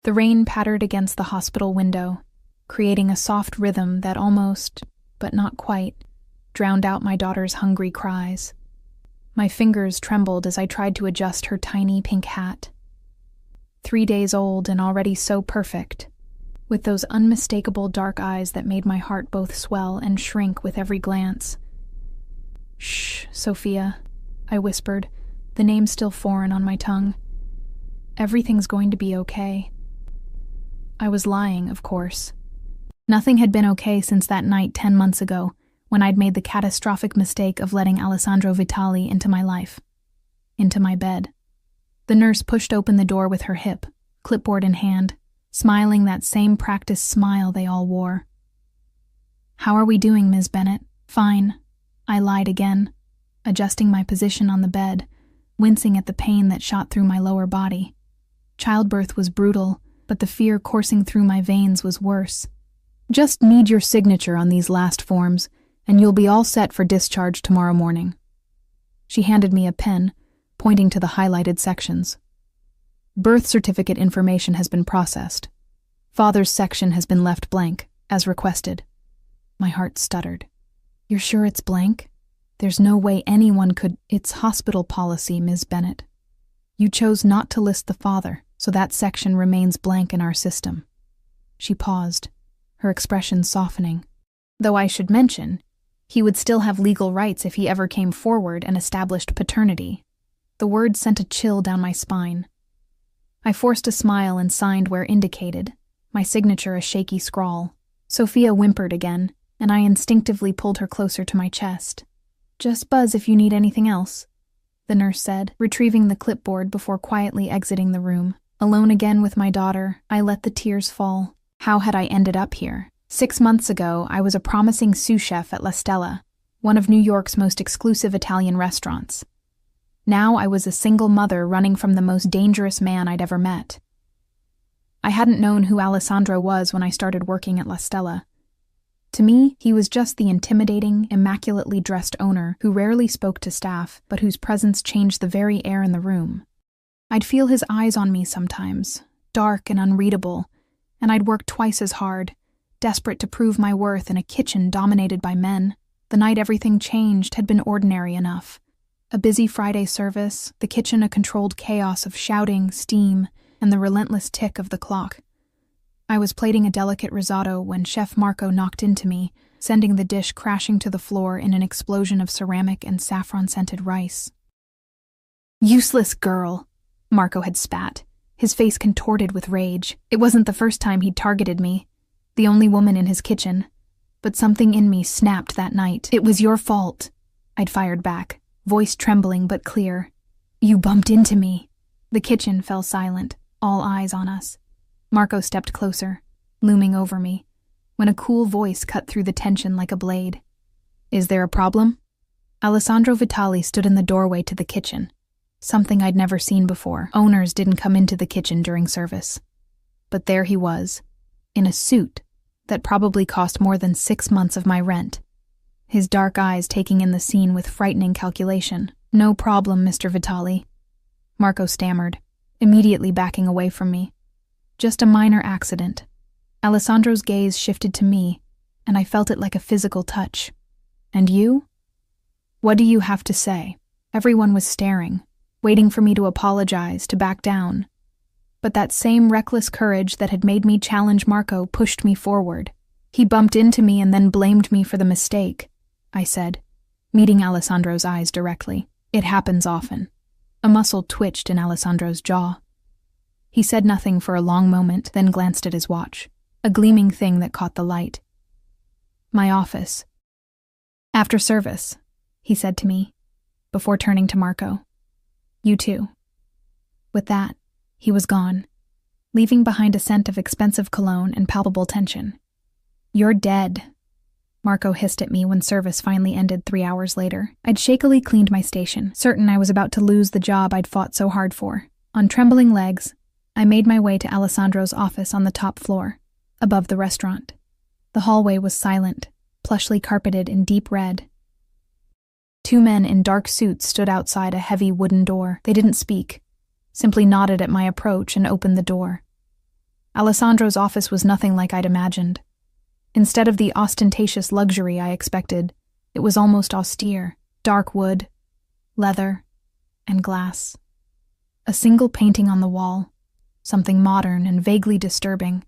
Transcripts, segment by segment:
The rain pattered against the hospital window, creating a soft rhythm that almost, but not quite, drowned out my daughter's hungry cries. My fingers trembled as I tried to adjust her tiny pink hat. 3 days old and already so perfect, with those unmistakable dark eyes that made my heart both swell and shrink with every glance. "Shh, Sophia," I whispered, the name still foreign on my tongue. "Everything's going to be okay." I was lying, of course. Nothing had been okay since that night 10 months ago, when I'd made the catastrophic mistake of letting Alessandro Vitali into my life. Into my bed. The nurse pushed open the door with her hip, clipboard in hand, smiling that same practiced smile they all wore. "How are we doing, Ms. Bennett?" "Fine," I lied again, adjusting my position on the bed, wincing at the pain that shot through my lower body. Childbirth was brutal, but the fear coursing through my veins was worse. "Just need your signature on these last forms, and you'll be all set for discharge tomorrow morning." She handed me a pen, pointing to the highlighted sections. "Birth certificate information has been processed. Father's section has been left blank, as requested." My heart stuttered. "You're sure it's blank? There's no way anyone could—" "It's hospital policy, Ms. Bennett. You chose not to list the father, so that section remains blank in our system." She paused, her expression softening. Though I should mention, he would still have legal rights if he ever came forward and established paternity. The word sent a chill down my spine. I forced a smile and signed where indicated, my signature a shaky scrawl. Sophia whimpered again, and I instinctively pulled her closer to my chest. "Just buzz if you need anything else," the nurse said, retrieving the clipboard before quietly exiting the room. Alone again with my daughter, I let the tears fall. How had I ended up here? 6 months ago, I was a promising sous chef at La Stella, one of New York's most exclusive Italian restaurants. Now I was a single mother running from the most dangerous man I'd ever met. I hadn't known who Alessandro was when I started working at La Stella. To me, he was just the intimidating, immaculately dressed owner who rarely spoke to staff, but whose presence changed the very air in the room. I'd feel his eyes on me sometimes, dark and unreadable, and I'd work twice as hard, desperate to prove my worth in a kitchen dominated by men. The night everything changed had been ordinary enough. A busy Friday service, the kitchen a controlled chaos of shouting, steam, and the relentless tick of the clock. I was plating a delicate risotto when Chef Marco knocked into me, sending the dish crashing to the floor in an explosion of ceramic and saffron-scented rice. "Useless girl," Marco had spat, his face contorted with rage. It wasn't the first time he'd targeted me, the only woman in his kitchen. But something in me snapped that night. "It was your fault," I'd fired back, voice trembling but clear. "You bumped into me." The kitchen fell silent, all eyes on us. Marco stepped closer, looming over me, when a cool voice cut through the tension like a blade. "Is there a problem?" Alessandro Vitali stood in the doorway to the kitchen. Something I'd never seen before. Owners didn't come into the kitchen during service. But there he was, in a suit that probably cost more than 6 months of my rent. His dark eyes taking in the scene with frightening calculation. "No problem, Mr. Vitali," Marco stammered, immediately backing away from me. "Just a minor accident." Alessandro's gaze shifted to me, and I felt it like a physical touch. "And you? What do you have to say?" Everyone was staring, waiting for me to apologize, to back down. But that same reckless courage that had made me challenge Marco pushed me forward. "He bumped into me and then blamed me for the mistake," I said, meeting Alessandro's eyes directly. "It happens often." A muscle twitched in Alessandro's jaw. He said nothing for a long moment, then glanced at his watch, a gleaming thing that caught the light. "My office." "After service," he said to me, before turning to Marco. "You too." With that, he was gone, leaving behind a scent of expensive cologne and palpable tension. "You're dead," Marco hissed at me when service finally ended 3 hours later. I'd shakily cleaned my station, certain I was about to lose the job I'd fought so hard for. On trembling legs, I made my way to Alessandro's office on the top floor, above the restaurant. The hallway was silent, plushly carpeted in deep red. 2 men in dark suits stood outside a heavy wooden door. They didn't speak, simply nodded at my approach and opened the door. Alessandro's office was nothing like I'd imagined. Instead of the ostentatious luxury I expected, it was almost austere: dark wood, leather, and glass. A single painting on the wall, something modern and vaguely disturbing,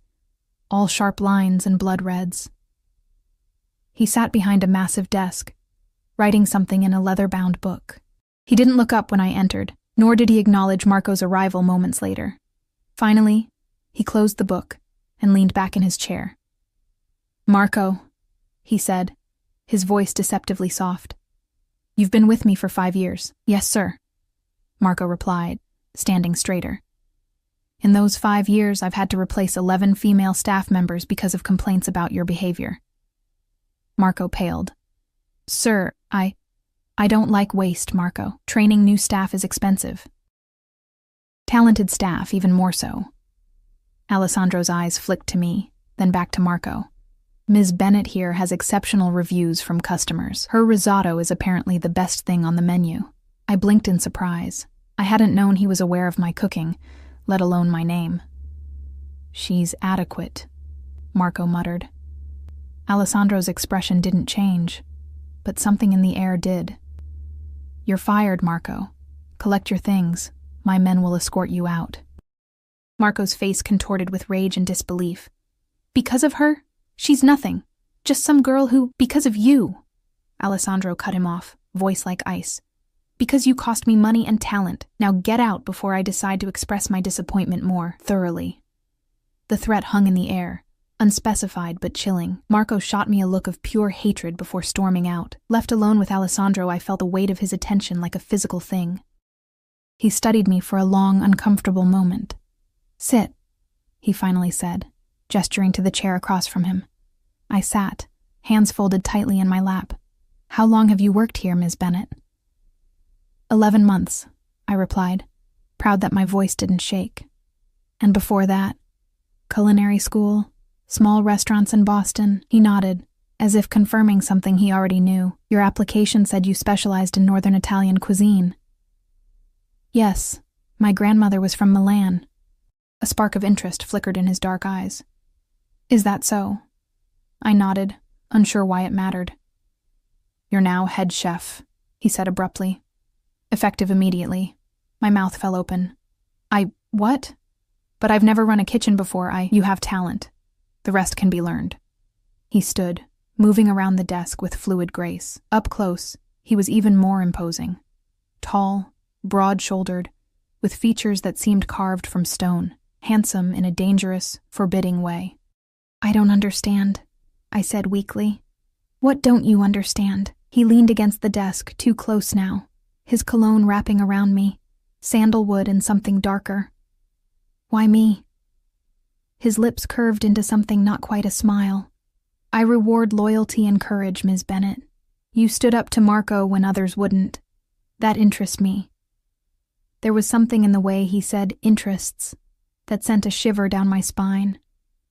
all sharp lines and blood reds. He sat behind a massive desk, writing something in a leather-bound book. He didn't look up when I entered, nor did he acknowledge Marco's arrival moments later. Finally, he closed the book and leaned back in his chair. "Marco," he said, his voice deceptively soft. "You've been with me for 5 years." "Yes, sir," Marco replied, standing straighter. "In those 5 years, I've had to replace 11 female staff members because of complaints about your behavior." Marco paled. "Sir, I don't like waste, Marco. Training new staff is expensive. Talented staff, even more so." Alessandro's eyes flicked to me, then back to Marco. "Ms. Bennett here has exceptional reviews from customers. Her risotto is apparently the best thing on the menu." I blinked in surprise. I hadn't known he was aware of my cooking, let alone my name. "She's adequate," Marco muttered. Alessandro's expression didn't change, but something in the air did. "You're fired, Marco. Collect your things. My men will escort you out." Marco's face contorted with rage and disbelief. "Because of her? She's nothing. Just some girl who— Because of you!" Alessandro cut him off, voice like ice. "Because you cost me money and talent. Now get out before I decide to express my disappointment more thoroughly." The threat hung in the air, unspecified but chilling. Marco shot me a look of pure hatred before storming out. Left alone with Alessandro, I felt the weight of his attention like a physical thing. He studied me for a long, uncomfortable moment. "Sit," he finally said, gesturing to the chair across from him. I sat, hands folded tightly in my lap. "How long have you worked here, Ms. Bennett?" 11 months, I replied, proud that my voice didn't shake. "And before that? Culinary school? Small restaurants in Boston?" He nodded, as if confirming something he already knew. "Your application said you specialized in Northern Italian cuisine." "Yes, my grandmother was from Milan." A spark of interest flickered in his dark eyes. "Is that so?" I nodded, unsure why it mattered. "You're now head chef," he said abruptly. "Effective immediately." My mouth fell open. What? But I've never run a kitchen before. You have talent. The rest can be learned." He stood, moving around the desk with fluid grace. Up close, he was even more imposing. Tall, broad-shouldered, with features that seemed carved from stone, handsome in a dangerous, forbidding way. "I don't understand," I said weakly. "What don't you understand?" He leaned against the desk, too close now, his cologne wrapping around me, sandalwood and something darker. "Why me?" His lips curved into something not quite a smile. "I reward loyalty and courage, Ms. Bennett. You stood up to Marco when others wouldn't. That interests me." There was something in the way he said "interests" that sent a shiver down my spine,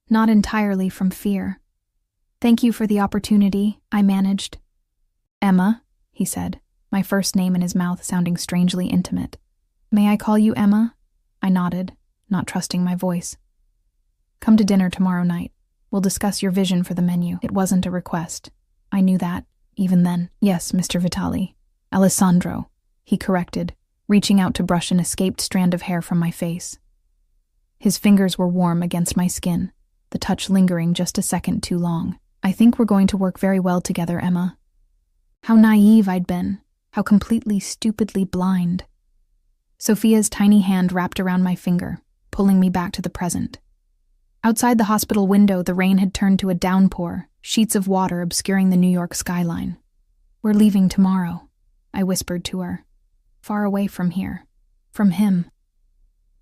not entirely from fear. "Thank you for the opportunity," I managed. "Emma," he said, my first name in his mouth sounding strangely intimate. "May I call you Emma?" I nodded, not trusting my voice. "Come to dinner tomorrow night. We'll discuss your vision for the menu." It wasn't a request. I knew that, even then. "Yes, Mr. Vitali. Alessandro," he corrected, reaching out to brush an escaped strand of hair from my face. His fingers were warm against my skin, the touch lingering just a second too long. "I think we're going to work very well together, Emma." How naive I'd been, how completely, stupidly blind. Sophia's tiny hand wrapped around my finger, pulling me back to the present. Outside the hospital window, the rain had turned to a downpour, sheets of water obscuring the New York skyline. "We're leaving tomorrow," I whispered to her. "Far away from here. From him."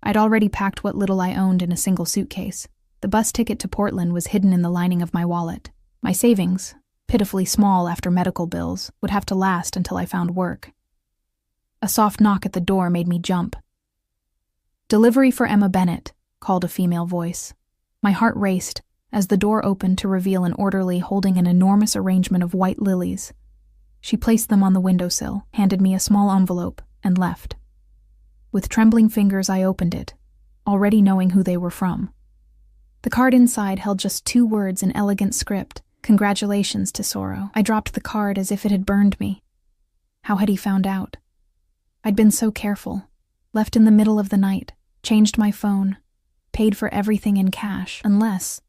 I'd already packed what little I owned in a single suitcase. The bus ticket to Portland was hidden in the lining of my wallet. My savings, pitifully small after medical bills, would have to last until I found work. A soft knock at the door made me jump. "Delivery for Emma Bennett," called a female voice. My heart raced as the door opened to reveal an orderly holding an enormous arrangement of white lilies. She placed them on the windowsill, handed me a small envelope, and left. With trembling fingers I opened it, already knowing who they were from. The card inside held just 2 words in elegant script. "Congratulations, Tesoro." I dropped the card as if it had burned me. How had he found out? I'd been so careful. Left in the middle of the night, changed my phone, paid for everything in cash, unless...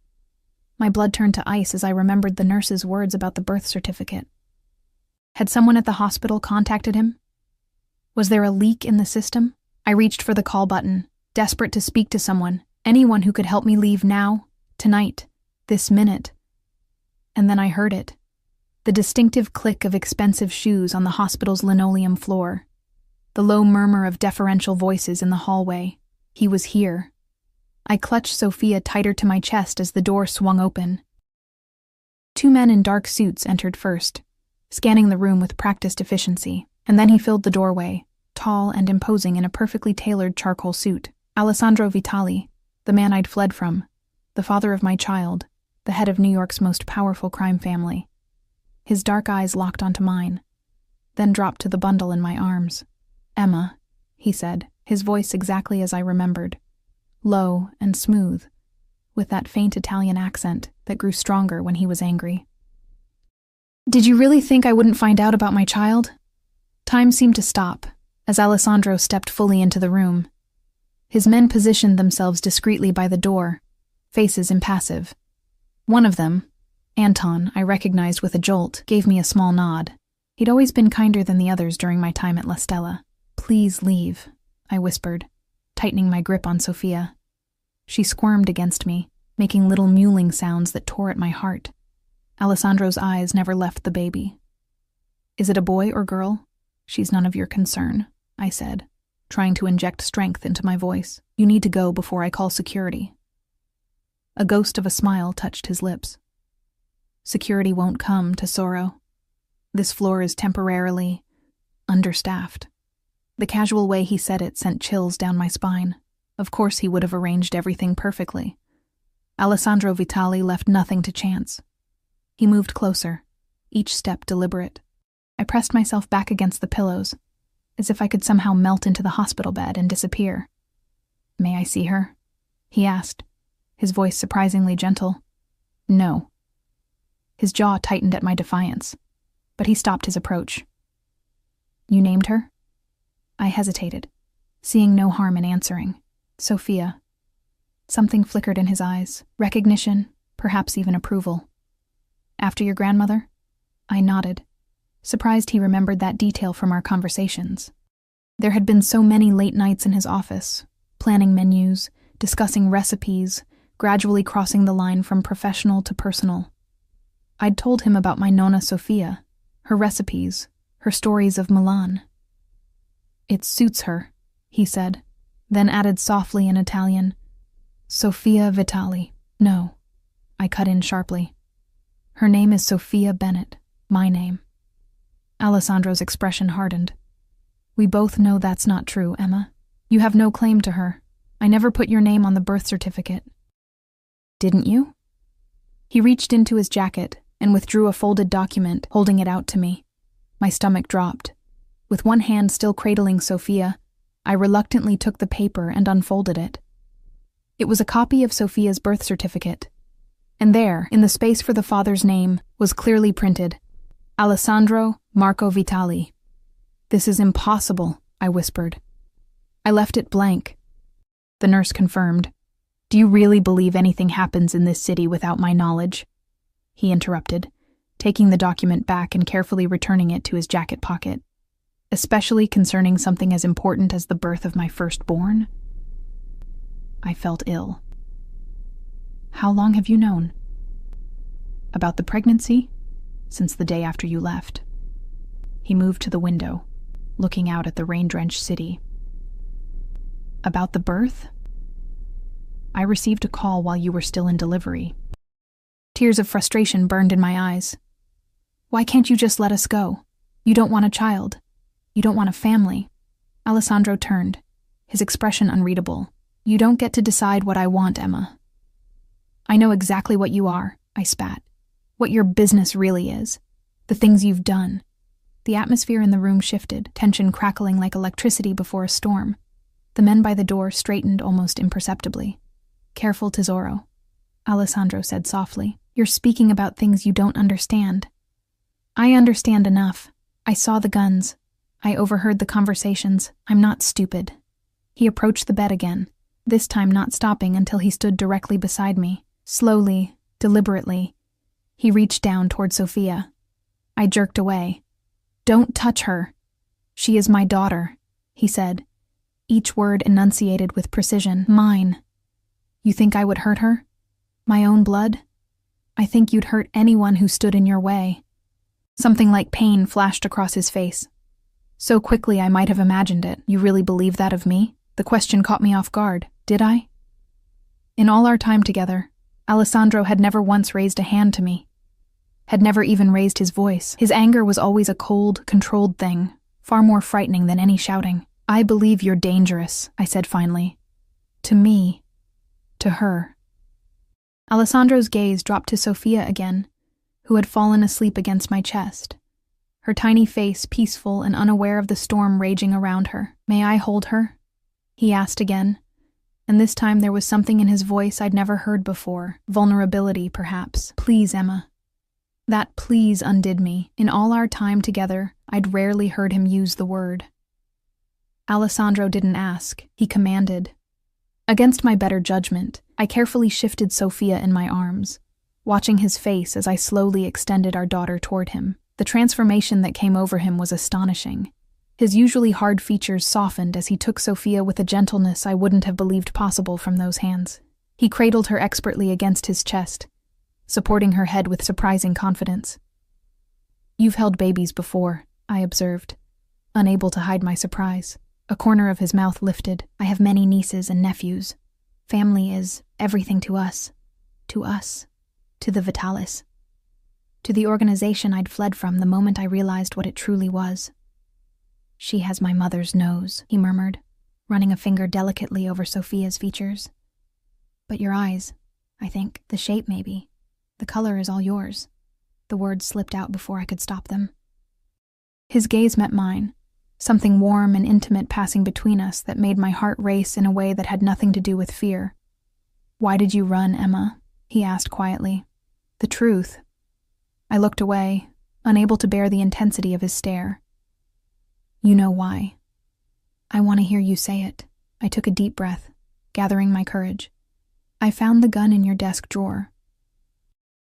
My blood turned to ice as I remembered the nurse's words about the birth certificate. Had someone at the hospital contacted him? Was there a leak in the system? I reached for the call button, desperate to speak to someone, anyone who could help me leave now, tonight, this minute. And then I heard it. The distinctive click of expensive shoes on the hospital's linoleum floor. The low murmur of deferential voices in the hallway. He was here. I clutched Sophia tighter to my chest as the door swung open. 2 men in dark suits entered first, scanning the room with practiced efficiency, and then he filled the doorway, tall and imposing in a perfectly tailored charcoal suit. Alessandro Vitali, the man I'd fled from, the father of my child, the head of New York's most powerful crime family. His dark eyes locked onto mine, then dropped to the bundle in my arms. "Emma," he said, his voice exactly as I remembered, low and smooth, with that faint Italian accent that grew stronger when he was angry. "Did you really think I wouldn't find out about my child?" Time seemed to stop as Alessandro stepped fully into the room. His men positioned themselves discreetly by the door, faces impassive. One of them, Anton, I recognized with a jolt, gave me a small nod. He'd always been kinder than the others during my time at La Stella. "Please leave," I whispered, tightening my grip on Sophia. She squirmed against me, making little mewling sounds that tore at my heart. Alessandro's eyes never left the baby. "Is it a boy or girl? She's none of your concern," I said, trying to inject strength into my voice. "You need to go before I call security." A ghost of a smile touched his lips. "Security won't come, Tesoro. This floor is temporarily understaffed." The casual way he said it sent chills down my spine. Of course he would have arranged everything perfectly. Alessandro Vitali left nothing to chance. He moved closer, each step deliberate. I pressed myself back against the pillows, as if I could somehow melt into the hospital bed and disappear. "May I see her?" he asked, his voice surprisingly gentle. "No." His jaw tightened at my defiance, but he stopped his approach. "You named her?" I hesitated, seeing no harm in answering. "Sophia." Something flickered in his eyes, recognition, perhaps even approval. "After your grandmother?" I nodded, surprised he remembered that detail from our conversations. There had been so many late nights in his office, planning menus, discussing recipes, gradually crossing the line from professional to personal. I'd told him about my Nonna Sophia, her recipes, her stories of Milan. "It suits her," he said, then added softly in Italian, "Sophia Vitali." "No," I cut in sharply. "Her name is Sophia Bennett, my name." Alessandro's expression hardened. "We both know that's not true, Emma. You have no claim to her. I never put your name on the birth certificate." "Didn't you?" He reached into his jacket and withdrew a folded document, holding it out to me. My stomach dropped. With one hand still cradling Sophia, I reluctantly took the paper and unfolded it. It was a copy of Sophia's birth certificate, and there, in the space for the father's name, was clearly printed, Alessandro Marco Vitali. "This is impossible," I whispered. I left it blank. The nurse confirmed. "Do you really believe anything happens in this city without my knowledge?" He interrupted, taking the document back and carefully returning it to his jacket pocket. "Especially concerning something as important as the birth of my firstborn?" I felt ill. "How long have you known?" "About the pregnancy? Since the day after you left." He moved to the window, looking out at the rain-drenched city. "About the birth?" "I received a call while you were still in delivery." Tears of frustration burned in my eyes. "Why can't you just let us go? You don't want a child. You don't want a family." Alessandro turned, his expression unreadable. "You don't get to decide what I want, Emma." "I know exactly what you are," I spat. "What your business really is. The things you've done." The atmosphere in the room shifted, tension crackling like electricity before a storm. The men by the door straightened almost imperceptibly. "Careful, Tesoro. Alessandro said softly. You're speaking about things you don't understand. I understand enough. I saw the guns. I overheard the conversations. I'm not stupid. He approached the bed again, this time not stopping until he stood directly beside me. Slowly, deliberately, he reached down toward Sophia. I jerked away. Don't touch her. She is my daughter, he said, each word enunciated with precision. Mine. You think I would hurt her? My own blood? I think you'd hurt anyone who stood in your way. Something like pain flashed across his face. So quickly I might have imagined it. You really believe that of me? The question caught me off guard. Did I? In all our time together, Alessandro had never once raised a hand to me. Had never even raised his voice. His anger was always a cold, controlled thing, far more frightening than any shouting. I believe you're dangerous, I said finally. To me. To her. Alessandro's gaze dropped to Sophia again, who had fallen asleep against my chest, her tiny face peaceful and unaware of the storm raging around her. May I hold her? He asked again, and this time there was something in his voice I'd never heard before. Vulnerability, perhaps. Please, Emma. That please undid me. In all our time together, I'd rarely heard him use the word. Alessandro didn't ask. He commanded. Against my better judgment, I carefully shifted Sophia in my arms, watching his face as I slowly extended our daughter toward him. The transformation that came over him was astonishing. His usually hard features softened as he took Sophia with a gentleness I wouldn't have believed possible from those hands. He cradled her expertly against his chest, supporting her head with surprising confidence. You've held babies before, I observed, unable to hide my surprise. A corner of his mouth lifted. I have many nieces and nephews. Family is everything to us. To us. To the Vitalis. To the organization I'd fled from the moment I realized what it truly was. She has my mother's nose, he murmured, running a finger delicately over Sophia's features. But your eyes, I think. The shape, maybe. The color is all yours. The words slipped out before I could stop them. His gaze met mine, something warm and intimate passing between us that made my heart race in a way that had nothing to do with fear. Why did you run, Emma? He asked quietly. The truth. I looked away, unable to bear the intensity of his stare. You know why. I want to hear you say it. I took a deep breath, gathering my courage. I found the gun in your desk drawer.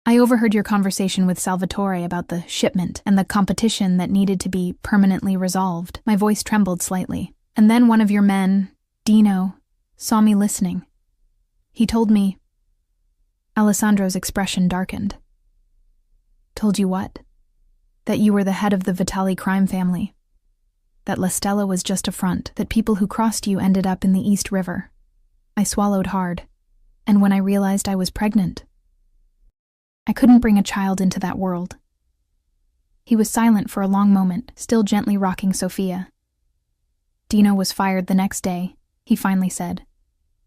I overheard your conversation with Salvatore about the shipment and the competition that needed to be permanently resolved. My voice trembled slightly. And then one of your men, Dino, saw me listening. He told me... Alessandro's expression darkened. Told you what? That you were the head of the Vitali crime family. That La Stella was just a front, that people who crossed you ended up in the East River. I swallowed hard, and when I realized I was pregnant, I couldn't bring a child into that world. He was silent for a long moment, still gently rocking Sophia. Dino was fired the next day, he finally said.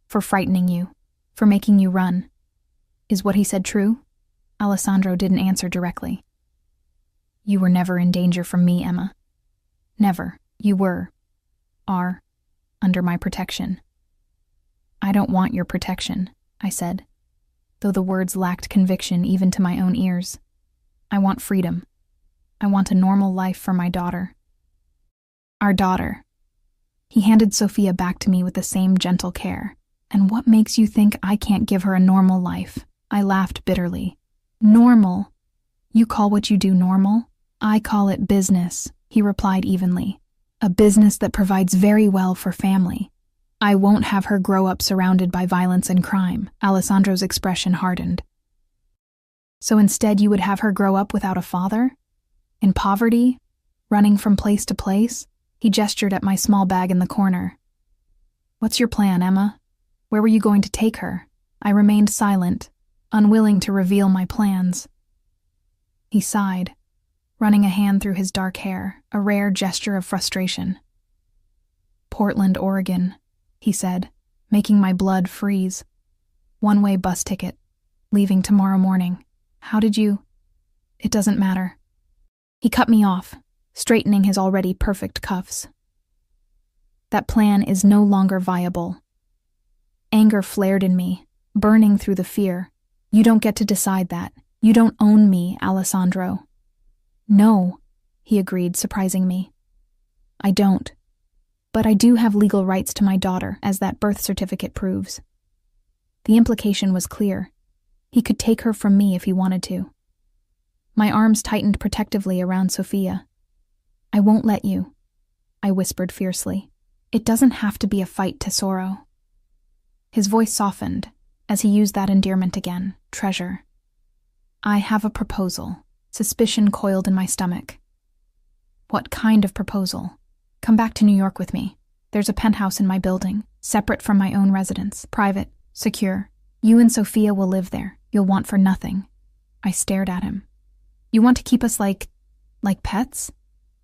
For frightening you, for making you run. Is what he said true? Alessandro didn't answer directly. You were never in danger from me, Emma. Never. You are, under my protection. I don't want your protection, I said, though the words lacked conviction even to my own ears. I want freedom. I want a normal life for my daughter. Our daughter. He handed Sophia back to me with the same gentle care. And what makes you think I can't give her a normal life? I laughed bitterly. Normal? You call what you do normal? I call it business, he replied evenly. A business that provides very well for family. I won't have her grow up surrounded by violence and crime. Alessandro's expression hardened. So instead you would have her grow up without a father? In poverty? Running from place to place? He gestured at my small bag in the corner. What's your plan, Emma? Where were you going to take her? I remained silent, unwilling to reveal my plans. He sighed, running a hand through his dark hair, a rare gesture of frustration. Portland, Oregon, he said, making my blood freeze. One-way bus ticket, leaving tomorrow morning. How did you? It doesn't matter. He cut me off, straightening his already perfect cuffs. That plan is no longer viable. Anger flared in me, burning through the fear. You don't get to decide that. You don't own me, Alessandro. No, he agreed, surprising me. I don't. But I do have legal rights to my daughter, as that birth certificate proves. The implication was clear. He could take her from me if he wanted to. My arms tightened protectively around Sophia. I won't let you, I whispered fiercely. It doesn't have to be a fight, Tesoro. His voice softened as he used that endearment again, treasure. I have a proposal. Suspicion coiled in my stomach. What kind of proposal? Come back to New York with me. There's a penthouse in my building, separate from my own residence, private, secure. You and Sophia will live there. You'll want for nothing. I stared at him. You want to keep us like pets?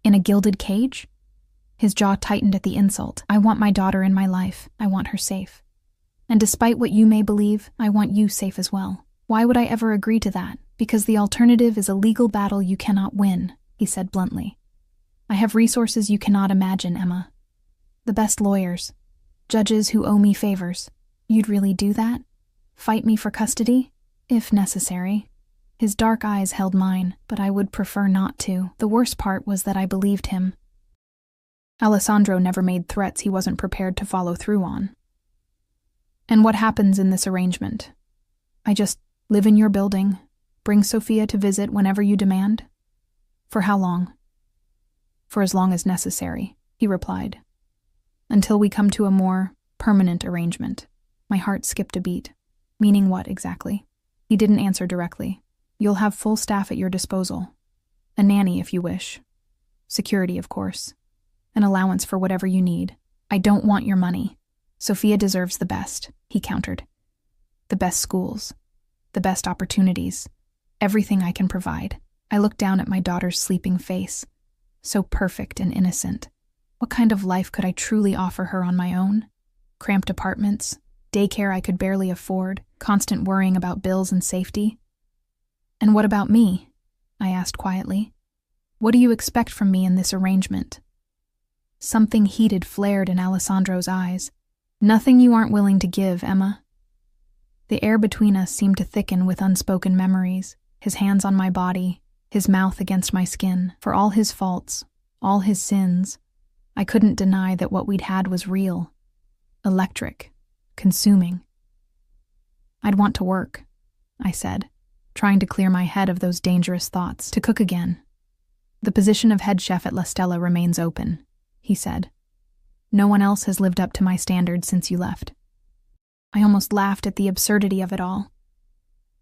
In a gilded cage? His jaw tightened at the insult. I want my daughter in my life. I want her safe. And despite what you may believe, I want you safe as well. Why would I ever agree to that? Because the alternative is a legal battle you cannot win, he said bluntly. I have resources you cannot imagine, Emma. The best lawyers. Judges who owe me favors. You'd really do that? Fight me for custody? If necessary. His dark eyes held mine, but I would prefer not to. The worst part was that I believed him. Alessandro never made threats he wasn't prepared to follow through on. And what happens in this arrangement? I just live in your building, bring Sophia to visit whenever you demand? For how long? For as long as necessary, he replied. Until we come to a more permanent arrangement. My heart skipped a beat. Meaning what, exactly? He didn't answer directly. You'll have full staff at your disposal. A nanny, if you wish. Security, of course. An allowance for whatever you need. I don't want your money. Sophia deserves the best, he countered. The best schools. The best opportunities. Everything I can provide. I looked down at my daughter's sleeping face. So perfect and innocent. What kind of life could I truly offer her on my own? Cramped apartments, daycare I could barely afford, constant worrying about bills and safety. And what about me? I asked quietly. What do you expect from me in this arrangement? Something heated flared in Alessandro's eyes. Nothing you aren't willing to give, Emma. The air between us seemed to thicken with unspoken memories, his hands on my body, his mouth against my skin. For all his faults, all his sins, I couldn't deny that what we'd had was real. Electric. Consuming. I'd want to work, I said, trying to clear my head of those dangerous thoughts, to cook again. The position of head chef at La Stella remains open, he said. No one else has lived up to my standards since you left. I almost laughed at the absurdity of it all.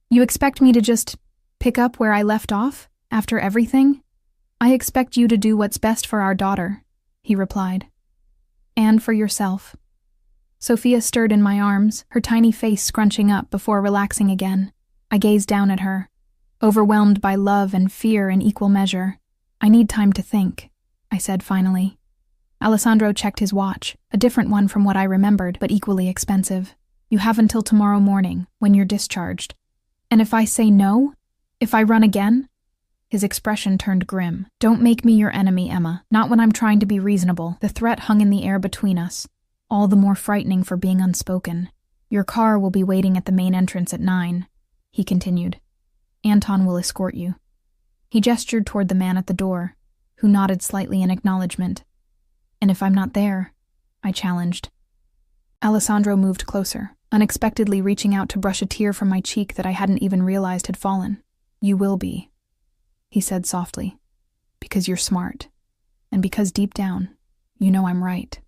You expect me to just pick up where I left off, after everything? I expect you to do what's best for our daughter, he replied. And for yourself. Sophia stirred in my arms, her tiny face scrunching up before relaxing again. I gazed down at her, overwhelmed by love and fear in equal measure. I need time to think, I said finally. Alessandro checked his watch, a different one from what I remembered, but equally expensive. You have until tomorrow morning, when you're discharged. And if I say no? If I run again? His expression turned grim. Don't make me your enemy, Emma. Not when I'm trying to be reasonable. The threat hung in the air between us, all the more frightening for being unspoken. Your car will be waiting at the main entrance at 9, he continued. Anton will escort you. He gestured toward the man at the door, who nodded slightly in acknowledgement. And if I'm not there? I challenged. Alessandro moved closer, unexpectedly reaching out to brush a tear from my cheek that I hadn't even realized had fallen. You will be, he said softly, because you're smart, and because deep down, you know I'm right.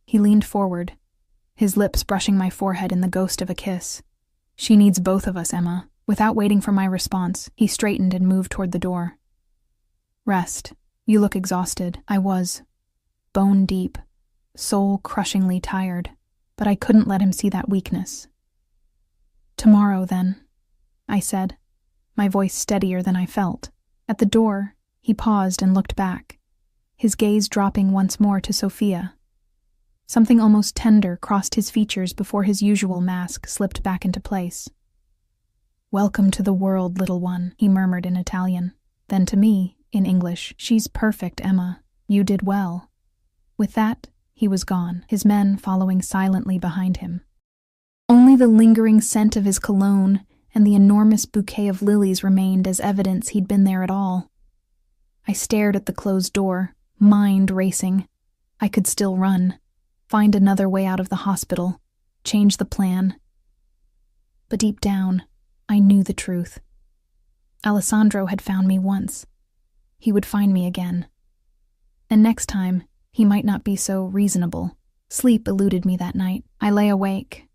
He leaned forward, his lips brushing my forehead in the ghost of a kiss. She needs both of us, Emma. Without waiting for my response, he straightened and moved toward the door. Rest. You look exhausted. I was. Bone deep, soul-crushingly tired, but I couldn't let him see that weakness. Tomorrow, then, I said, my voice steadier than I felt. At the door, he paused and looked back, his gaze dropping once more to Sophia. Something almost tender crossed his features before his usual mask slipped back into place. Welcome to the world, little one, he murmured in Italian. Then to me, in English, she's perfect, Emma. You did well. With that, he was gone, his men following silently behind him. Only the lingering scent of his cologne and the enormous bouquet of lilies remained as evidence he'd been there at all. I stared at the closed door, mind racing. I could still run, find another way out of the hospital, change the plan. But deep down, I knew the truth. Alessandro had found me once. He would find me again. And next time, he might not be so reasonable. Sleep eluded me that night. I lay awake.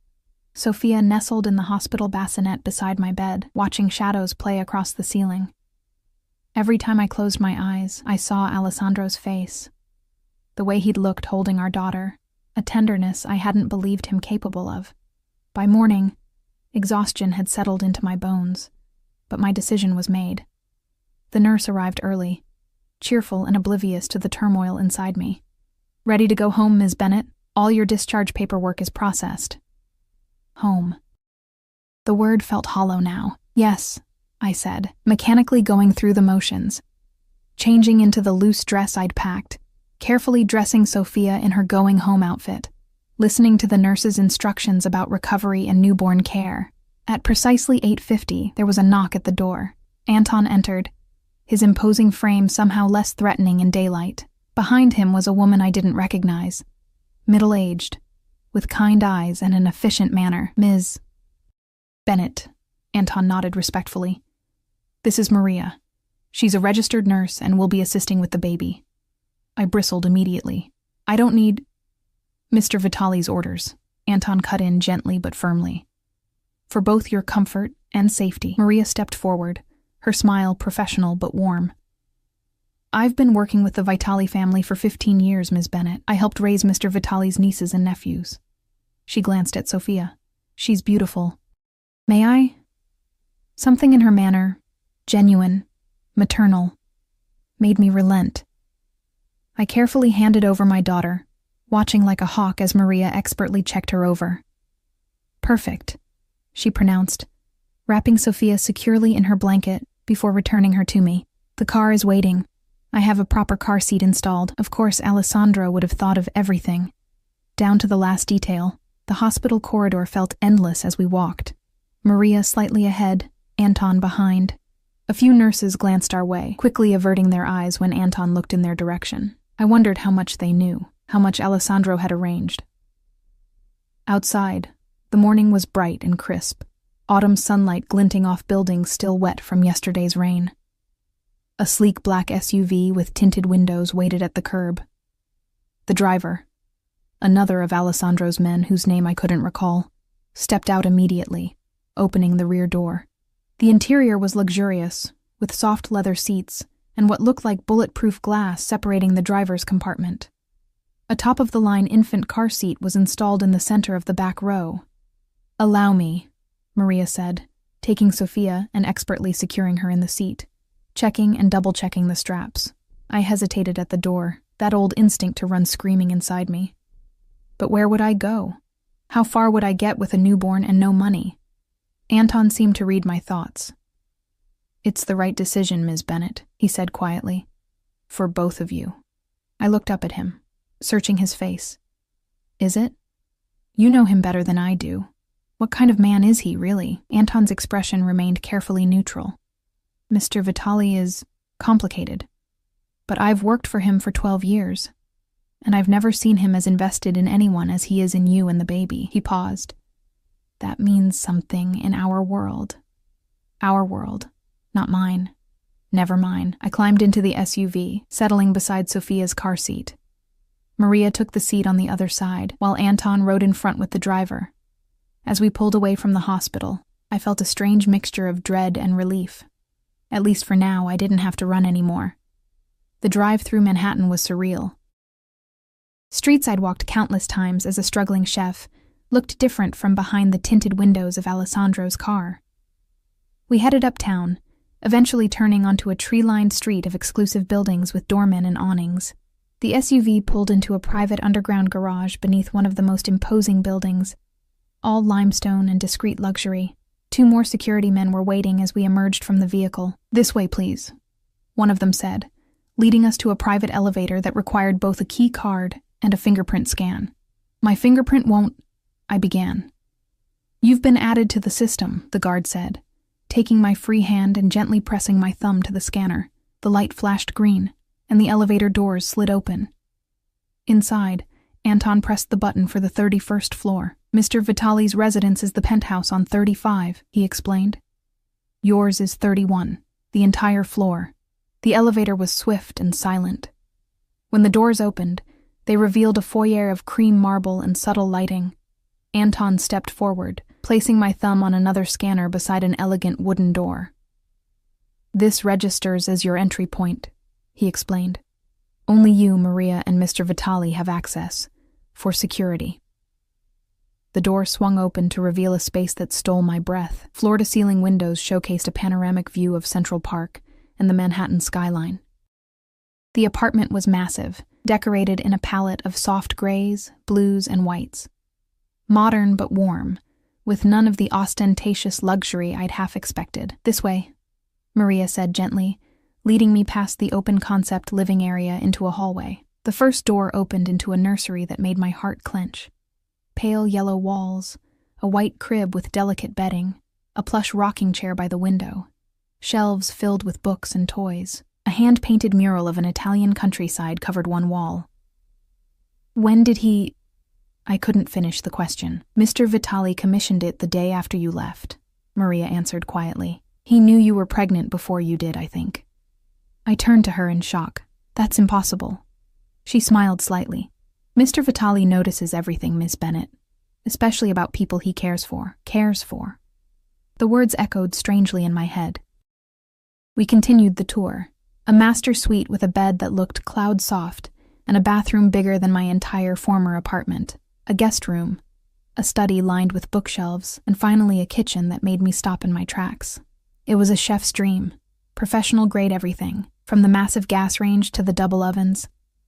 Sophia nestled in the hospital bassinet beside my bed, watching shadows play across the ceiling. Every time I closed my eyes, I saw Alessandro's face. The way he'd looked holding our daughter, a tenderness I hadn't believed him capable of. By morning, exhaustion had settled into my bones, but my decision was made. The nurse arrived early, cheerful and oblivious to the turmoil inside me. "Ready to go home, Ms. Bennett? All your discharge paperwork is processed." Home. The word felt hollow now. "Yes," I said, mechanically going through the motions, changing into the loose dress I'd packed, carefully dressing Sophia in her going-home outfit, listening to the nurse's instructions about recovery and newborn care. At precisely 8:50, there was a knock at the door. Anton entered, his imposing frame somehow less threatening in daylight. Behind him was a woman I didn't recognize, middle-aged, with kind eyes and an efficient manner. "Ms. Bennett," Anton nodded respectfully. "This is Maria. She's a registered nurse and will be assisting with the baby." I bristled immediately. "I don't need—" "Mr. Vitali's orders," Anton cut in gently but firmly. "For both your comfort and safety." Maria stepped forward, her smile professional but warm. "I've been working with the Vitali family for 15 years, Ms. Bennett. I helped raise Mr. Vitali's nieces and nephews." She glanced at Sophia. "She's beautiful. May I?" Something in her manner, genuine, maternal, made me relent. I carefully handed over my daughter, watching like a hawk as Maria expertly checked her over. "Perfect," she pronounced, wrapping Sophia securely in her blanket before returning her to me. "The car is waiting. I have a proper car seat installed." Of course, Alessandro would have thought of everything, down to the last detail. The hospital corridor felt endless as we walked. Maria slightly ahead, Anton behind. A few nurses glanced our way, quickly averting their eyes when Anton looked in their direction. I wondered how much they knew, how much Alessandro had arranged. Outside, the morning was bright and crisp, autumn sunlight glinting off buildings still wet from yesterday's rain. A sleek black SUV with tinted windows waited at the curb. The driver, another of Alessandro's men whose name I couldn't recall, stepped out immediately, opening the rear door. The interior was luxurious, with soft leather seats and what looked like bulletproof glass separating the driver's compartment. A top-of-the-line infant car seat was installed in the center of the back row. "Allow me," Maria said, taking Sophia and expertly securing her in the seat, checking and double-checking the straps. I hesitated at the door, that old instinct to run screaming inside me. But where would I go? How far would I get with a newborn and no money? Anton seemed to read my thoughts. "It's the right decision, Ms. Bennett," he said quietly. "For both of you." I looked up at him, searching his face. "Is it? You know him better than I do. What kind of man is he, really?" Anton's expression remained carefully neutral. "Mr. Vitali is complicated, but I've worked for him for 12 years, and I've never seen him as invested in anyone as he is in you and the baby." He paused. "That means something in our world. Our world, not mine. Never mine." I climbed into the SUV, settling beside Sophia's car seat. Maria took the seat on the other side, while Anton rode in front with the driver. As we pulled away from the hospital, I felt a strange mixture of dread and relief. At least for now, I didn't have to run anymore. The drive through Manhattan was surreal. Streets I'd walked countless times as a struggling chef looked different from behind the tinted windows of Alessandro's car. We headed uptown, eventually turning onto a tree-lined street of exclusive buildings with doormen and awnings. The SUV pulled into a private underground garage beneath one of the most imposing buildings, all limestone and discreet luxury. 2 more security men were waiting as we emerged from the vehicle. "This way, please," one of them said, leading us to a private elevator that required both a key card and a fingerprint scan. "My fingerprint won't—" I began. "You've been added to the system," the guard said, Taking my free hand and gently pressing my thumb to the scanner, the light flashed green, and the elevator doors slid open. Inside, Anton pressed the button for the 31st floor. Mr. Vitali's residence is the penthouse on 35, he explained. Yours is 31, the entire floor. The elevator was swift and silent. When the doors opened, they revealed a foyer of cream marble and subtle lighting. Anton stepped forward, placing my thumb on another scanner beside an elegant wooden door. This registers as your entry point, he explained. Only you, Maria, and Mr. Vitali have access, for security. The door swung open to reveal a space that stole my breath. Floor-to-ceiling windows showcased a panoramic view of Central Park and the Manhattan skyline. The apartment was massive, decorated in a palette of soft grays, blues, and whites. Modern but warm, with none of the ostentatious luxury I'd half expected. This way, Maria said gently, leading me past the open-concept living area into a hallway. The first door opened into a nursery that made my heart clench. Pale yellow walls, a white crib with delicate bedding, a plush rocking chair by the window, shelves filled with books and toys. A hand-painted mural of an Italian countryside covered one wall. When did he... I couldn't finish the question. Mr. Vitali commissioned it the day after you left, Maria answered quietly. He knew you were pregnant before you did, I think. I turned to her in shock. That's impossible. She smiled slightly. Mr. Vitali notices everything, Miss Bennett, especially about people he cares for. The words echoed strangely in my head. We continued the tour. A master suite with a bed that looked cloud-soft and a bathroom bigger than my entire former apartment, a guest room, a study lined with bookshelves, and finally a kitchen that made me stop in my tracks. It was a chef's dream, professional-grade everything, from the massive gas range to the double ovens,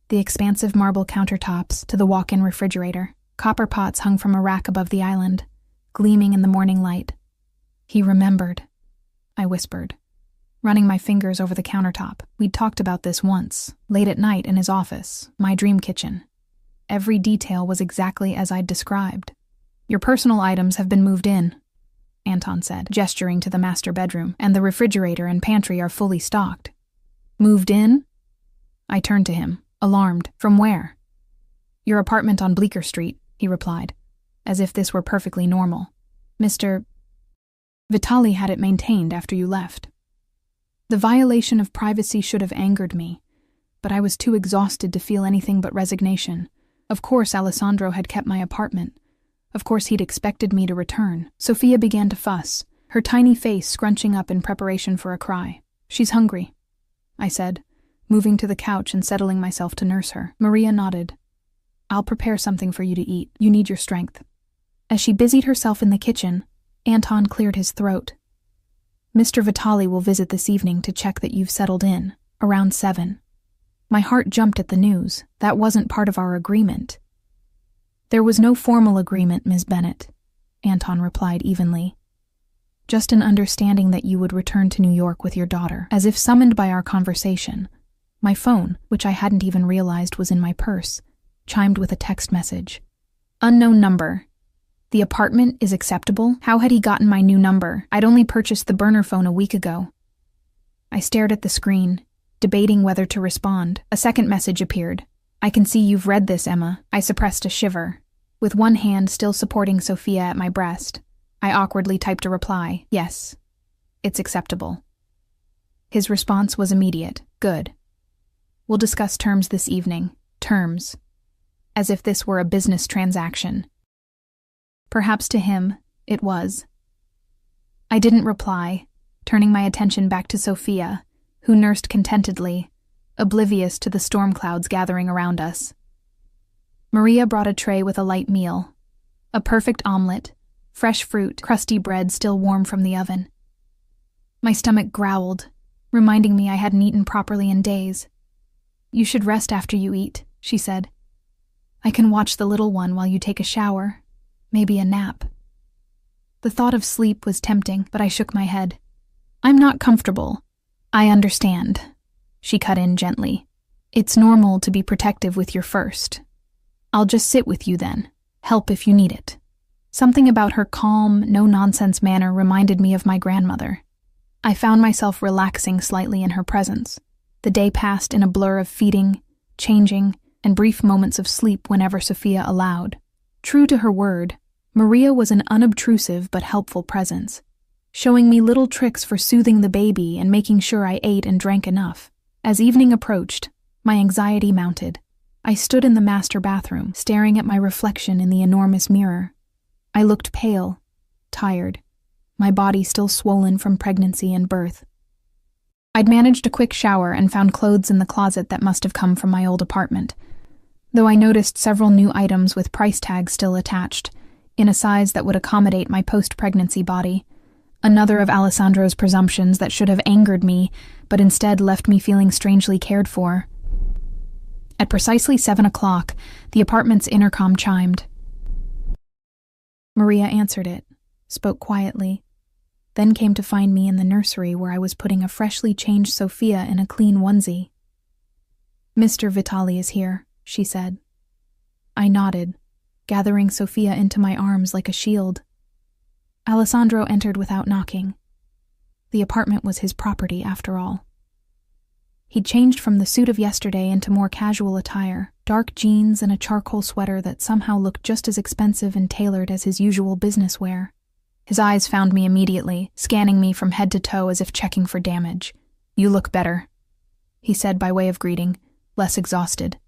the expansive marble countertops to the walk-in refrigerator. Copper pots hung from a rack above the island, gleaming in the morning light. He remembered, I whispered, running my fingers over the countertop. We'd talked about this once, late at night in his office, my dream kitchen. Every detail was exactly as I'd described. Your personal items have been moved in, Anton said, gesturing to the master bedroom, and the refrigerator and pantry are fully stocked. Moved in? I turned to him, alarmed. From where? Your apartment on Bleecker Street, he replied, as if this were perfectly normal. Mr. Vitali had it maintained after you left. The violation of privacy should have angered me, but I was too exhausted to feel anything but resignation. Of course Alessandro had kept my apartment. Of course he'd expected me to return. Sophia began to fuss, her tiny face scrunching up in preparation for a cry. She's hungry, I said, moving to the couch and settling myself to nurse her. Maria nodded. I'll prepare something for you to eat. You need your strength. As she busied herself in the kitchen, Anton cleared his throat. Mr. Vitali will visit this evening to check that you've settled in, around 7. My heart jumped at the news. That wasn't part of our agreement. There was no formal agreement, Ms. Bennett, Anton replied evenly. Just an understanding that you would return to New York with your daughter. As if summoned by our conversation, my phone, which I hadn't even realized was in my purse, chimed with a text message. Unknown number. The apartment is acceptable? How had he gotten my new number? I'd only purchased the burner phone a week ago. I stared at the screen, debating whether to respond. A second message appeared. I can see you've read this, Emma. I suppressed a shiver. With one hand still supporting Sophia at my breast, I awkwardly typed a reply. Yes, it's acceptable. His response was immediate. Good. We'll discuss terms this evening. Terms. As if this were a business transaction. Perhaps to him, it was. I didn't reply, turning my attention back to Sophia, who nursed contentedly, oblivious to the storm clouds gathering around us. Maria brought a tray with a light meal, a perfect omelet, fresh fruit, crusty bread still warm from the oven. My stomach growled, reminding me I hadn't eaten properly in days. You should rest after you eat, she said. I can watch the little one while you take a shower. Maybe a nap. The thought of sleep was tempting, but I shook my head. I'm not comfortable. I understand, she cut in gently. It's normal to be protective with your first. I'll just sit with you then, help if you need it. Something about her calm, no-nonsense manner reminded me of my grandmother. I found myself relaxing slightly in her presence. The day passed in a blur of feeding, changing, and brief moments of sleep whenever Sophia allowed. True to her word, Maria was an unobtrusive but helpful presence, showing me little tricks for soothing the baby and making sure I ate and drank enough. As evening approached, my anxiety mounted. I stood in the master bathroom, staring at my reflection in the enormous mirror. I looked pale, tired, my body still swollen from pregnancy and birth. I'd managed a quick shower and found clothes in the closet that must have come from my old apartment, though I noticed several new items with price tags still attached, in a size that would accommodate my post-pregnancy body. Another of Alessandro's presumptions that should have angered me, but instead left me feeling strangely cared for. At precisely 7 o'clock, the apartment's intercom chimed. Maria answered it, spoke quietly, then came to find me in the nursery where I was putting a freshly changed Sophia in a clean onesie. "Mr. Vitali is here," she said. I nodded, gathering Sophia into my arms like a shield. Alessandro entered without knocking. The apartment was his property, after all. He'd changed from the suit of yesterday into more casual attire, dark jeans and a charcoal sweater that somehow looked just as expensive and tailored as his usual business wear. His eyes found me immediately, scanning me from head to toe as if checking for damage. "You look better," he said by way of greeting, less exhausted.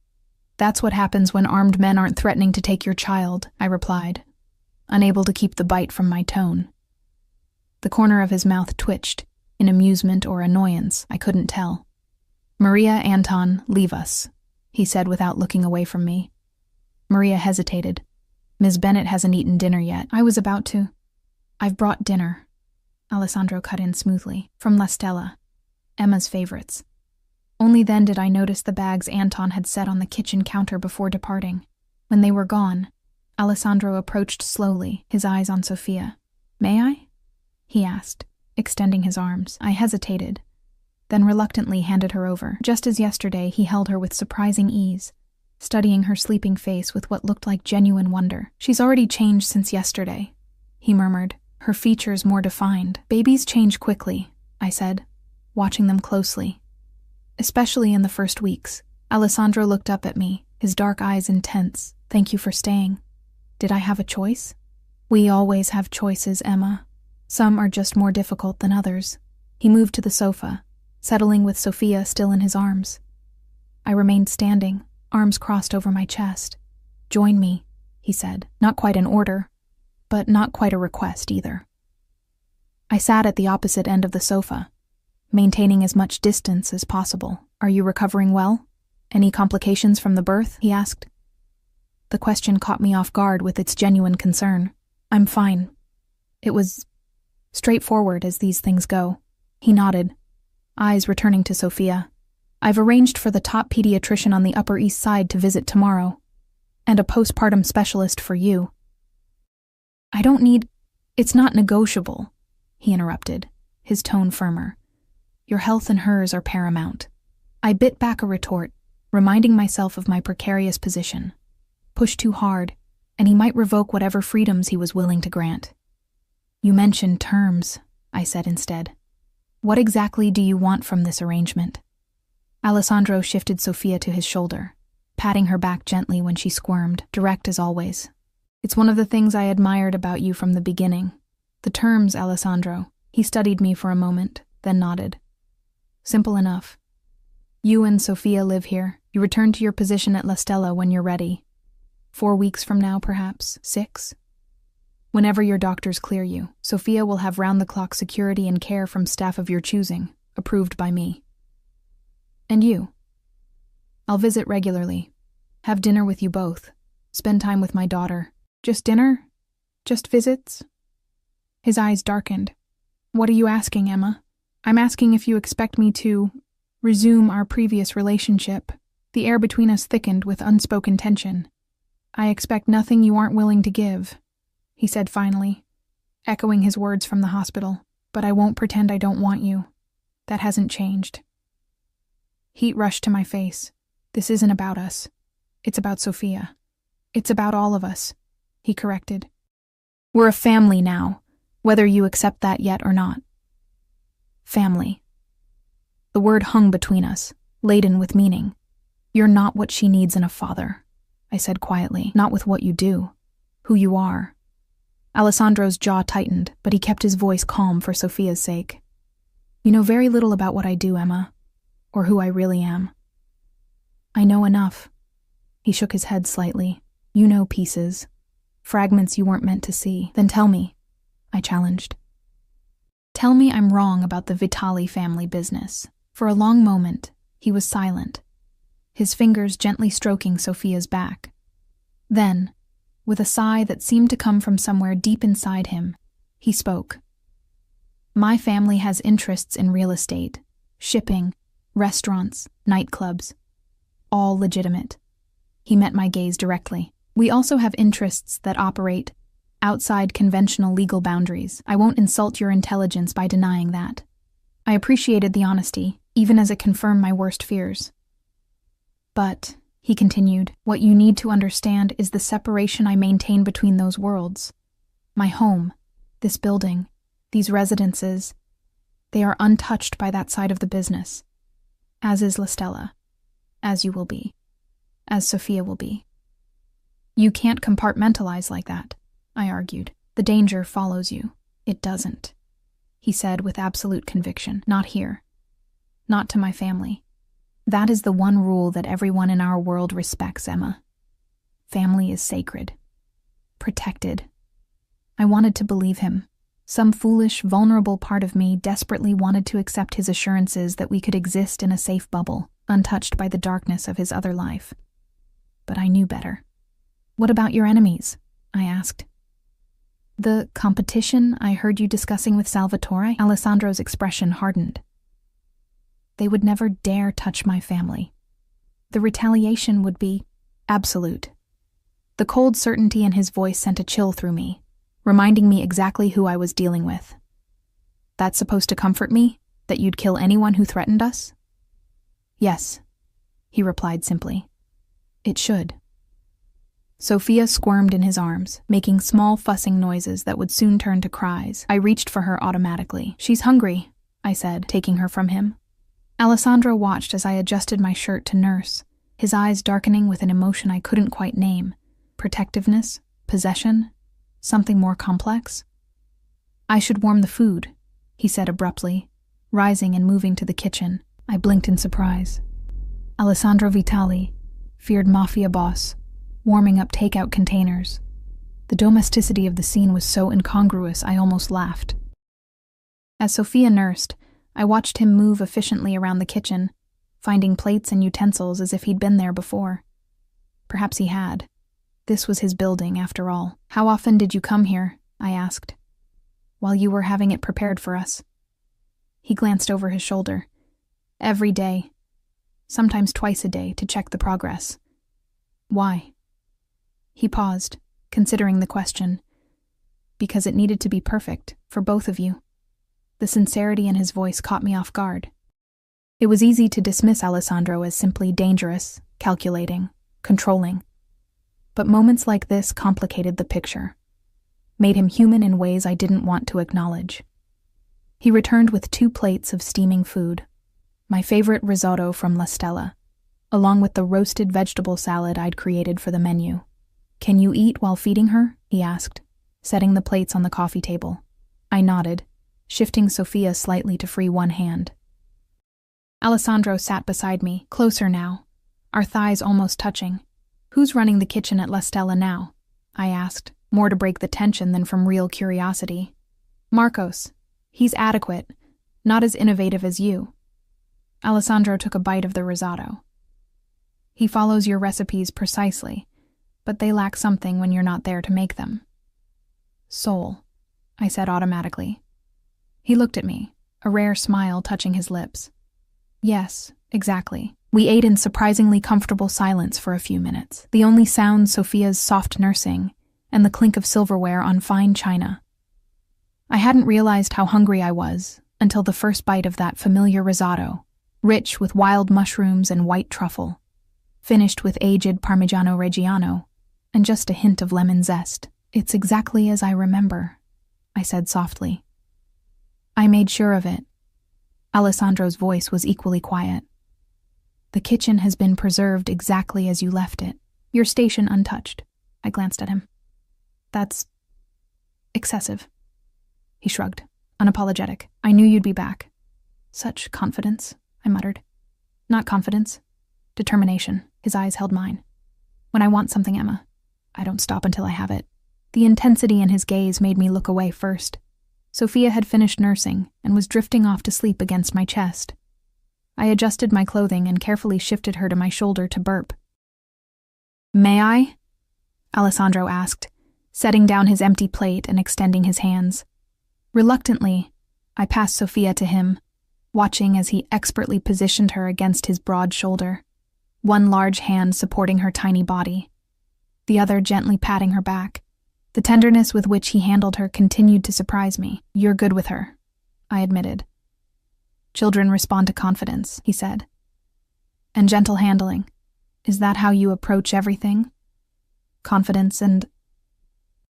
"That's what happens when armed men aren't threatening to take your child," I replied, unable to keep the bite from my tone. The corner of his mouth twitched, in amusement or annoyance, I couldn't tell. "Maria, Anton, leave us," he said without looking away from me. Maria hesitated. "Ms. Bennett hasn't eaten dinner yet." I was about to. "I've brought dinner," Alessandro cut in smoothly, "from La Stella, Emma's favorites." Only then did I notice the bags Anton had set on the kitchen counter before departing. When they were gone, Alessandro approached slowly, his eyes on Sophia. "May I?" he asked, extending his arms. I hesitated, then reluctantly handed her over. Just as yesterday, he held her with surprising ease, studying her sleeping face with what looked like genuine wonder. "She's already changed since yesterday," he murmured, her features more defined. "Babies change quickly," I said, watching them closely. "Especially in the first weeks." Alessandro looked up at me, his dark eyes intense. "Thank you for staying." Did I have a choice? "We always have choices, Emma. Some are just more difficult than others." He moved to the sofa, settling with Sophia still in his arms. I remained standing, arms crossed over my chest. "Join me," he said, not quite an order, but not quite a request either. I sat at the opposite end of the sofa, maintaining as much distance as possible. "Are you recovering well? Any complications from the birth?" he asked. The question caught me off guard with its genuine concern. "I'm fine. It was straightforward as these things go." He nodded, eyes returning to Sophia. "I've arranged for the top pediatrician on the Upper East Side to visit tomorrow, and a postpartum specialist for you." "I don't need—" "It's not negotiable," he interrupted, his tone firmer. "Your health and hers are paramount." I bit back a retort, reminding myself of my precarious position. Push too hard, and he might revoke whatever freedoms he was willing to grant. "You mentioned terms," I said instead. "What exactly do you want from this arrangement?" Alessandro shifted Sophia to his shoulder, patting her back gently when she squirmed, direct as always. "It's one of the things I admired about you from the beginning. The terms, Alessandro." He studied me for a moment, then nodded. "Simple enough. You and Sophia live here. You return to your position at La Stella when you're ready. 4 weeks from now, perhaps 6. Whenever your doctors clear you, Sophia will have round-the-clock security and care from staff of your choosing, approved by me. And you? I'll visit regularly, have dinner with you both, spend time with my daughter. Just dinner? Just visits?" His eyes darkened. "What are you asking, Emma?" "I'm asking if you expect me to resume our previous relationship." The air between us thickened with unspoken tension. "I expect nothing you aren't willing to give," he said finally, echoing his words from the hospital. "But I won't pretend I don't want you. That hasn't changed." Heat rushed to my face. "This isn't about us. It's about Sophia. It's about all of us," he corrected. "We're a family now, whether you accept that yet or not." family. The word hung between us, laden with meaning. You're not what she needs in a father, I said quietly. Not with what you do, who you are. Alessandro's jaw tightened, but he kept his voice calm for Sophia's sake. You know very little about what I do, Emma, or who I really am. I know enough. He shook his head slightly. You know pieces, fragments you weren't meant to see. Then tell me, I challenged. Tell me I'm wrong about the Vitali family business. For a long moment, he was silent, his fingers gently stroking Sophia's back. Then, with a sigh that seemed to come from somewhere deep inside him, he spoke. My family has interests in real estate, shipping, restaurants, nightclubs. All legitimate. He met my gaze directly. We also have interests that operate outside conventional legal boundaries. I won't insult your intelligence by denying that. I appreciated the honesty, even as it confirmed my worst fears. But, he continued, what you need to understand is the separation I maintain between those worlds. My home, this building, these residences, they are untouched by that side of the business. As is La Stella. As you will be. As Sophia will be. You can't compartmentalize like that, I argued. The danger follows you. It doesn't, he said with absolute conviction. Not here. Not to my family. That is the one rule that everyone in our world respects, Emma. Family is sacred. Protected. I wanted to believe him. Some foolish, vulnerable part of me desperately wanted to accept his assurances that we could exist in a safe bubble, untouched by the darkness of his other life. But I knew better. What about your enemies? I asked. The competition I heard you discussing with Salvatore? Alessandro's expression hardened. They would never dare touch my family. The retaliation would be absolute. The cold certainty in his voice sent a chill through me, reminding me exactly who I was dealing with. That's supposed to comfort me? That you'd kill anyone who threatened us? Yes, he replied simply. It should. Sophia squirmed in his arms, making small fussing noises that would soon turn to cries. I reached for her automatically. She's hungry, I said, taking her from him. Alessandro watched as I adjusted my shirt to nurse, his eyes darkening with an emotion I couldn't quite name. Protectiveness? Possession? Something more complex? I should warm the food, he said abruptly, rising and moving to the kitchen. I blinked in surprise. Alessandro Vitali, feared Mafia boss, warming up takeout containers. The domesticity of the scene was so incongruous I almost laughed. As Sophia nursed, I watched him move efficiently around the kitchen, finding plates and utensils as if he'd been there before. Perhaps he had. This was his building, after all. How often did you come here? I asked. While you were having it prepared for us. He glanced over his shoulder. Every day. Sometimes twice a day, to check the progress. Why? He paused, considering the question. Because it needed to be perfect, for both of you. The sincerity in his voice caught me off guard. It was easy to dismiss Alessandro as simply dangerous, calculating, controlling. But moments like this complicated the picture, made him human in ways I didn't want to acknowledge. He returned with 2 plates of steaming food, my favorite risotto from La Stella, along with the roasted vegetable salad I'd created for the menu. Can you eat while feeding her? He asked, setting the plates on the coffee table. I nodded, shifting Sophia slightly to free one hand. Alessandro sat beside me, closer now, our thighs almost touching. Who's running the kitchen at La Stella now? I asked, more to break the tension than from real curiosity. Marcos. He's adequate, not as innovative as you. Alessandro took a bite of the risotto. He follows your recipes precisely, but they lack something when you're not there to make them. Soul, I said automatically. He looked at me, a rare smile touching his lips. Yes, exactly. We ate in surprisingly comfortable silence for a few minutes, the only sound Sophia's soft nursing and the clink of silverware on fine china. I hadn't realized how hungry I was until the first bite of that familiar risotto, rich with wild mushrooms and white truffle, finished with aged Parmigiano Reggiano, and just a hint of lemon zest. It's exactly as I remember, I said softly. I made sure of it. Alessandro's voice was equally quiet. The kitchen has been preserved exactly as you left it. Your station untouched. I glanced at him. That's excessive. He shrugged, unapologetic. I knew you'd be back. Such confidence, I muttered. Not confidence. Determination. His eyes held mine. When I want something, Emma, I don't stop until I have it. The intensity in his gaze made me look away first. Sophia had finished nursing and was drifting off to sleep against my chest. I adjusted my clothing and carefully shifted her to my shoulder to burp. May I? Alessandro asked, setting down his empty plate and extending his hands. Reluctantly, I passed Sophia to him, watching as he expertly positioned her against his broad shoulder, one large hand supporting her tiny body, the other gently patting her back. The tenderness with which he handled her continued to surprise me. You're good with her, I admitted. Children respond to confidence, he said. And gentle handling. Is that how you approach everything? Confidence and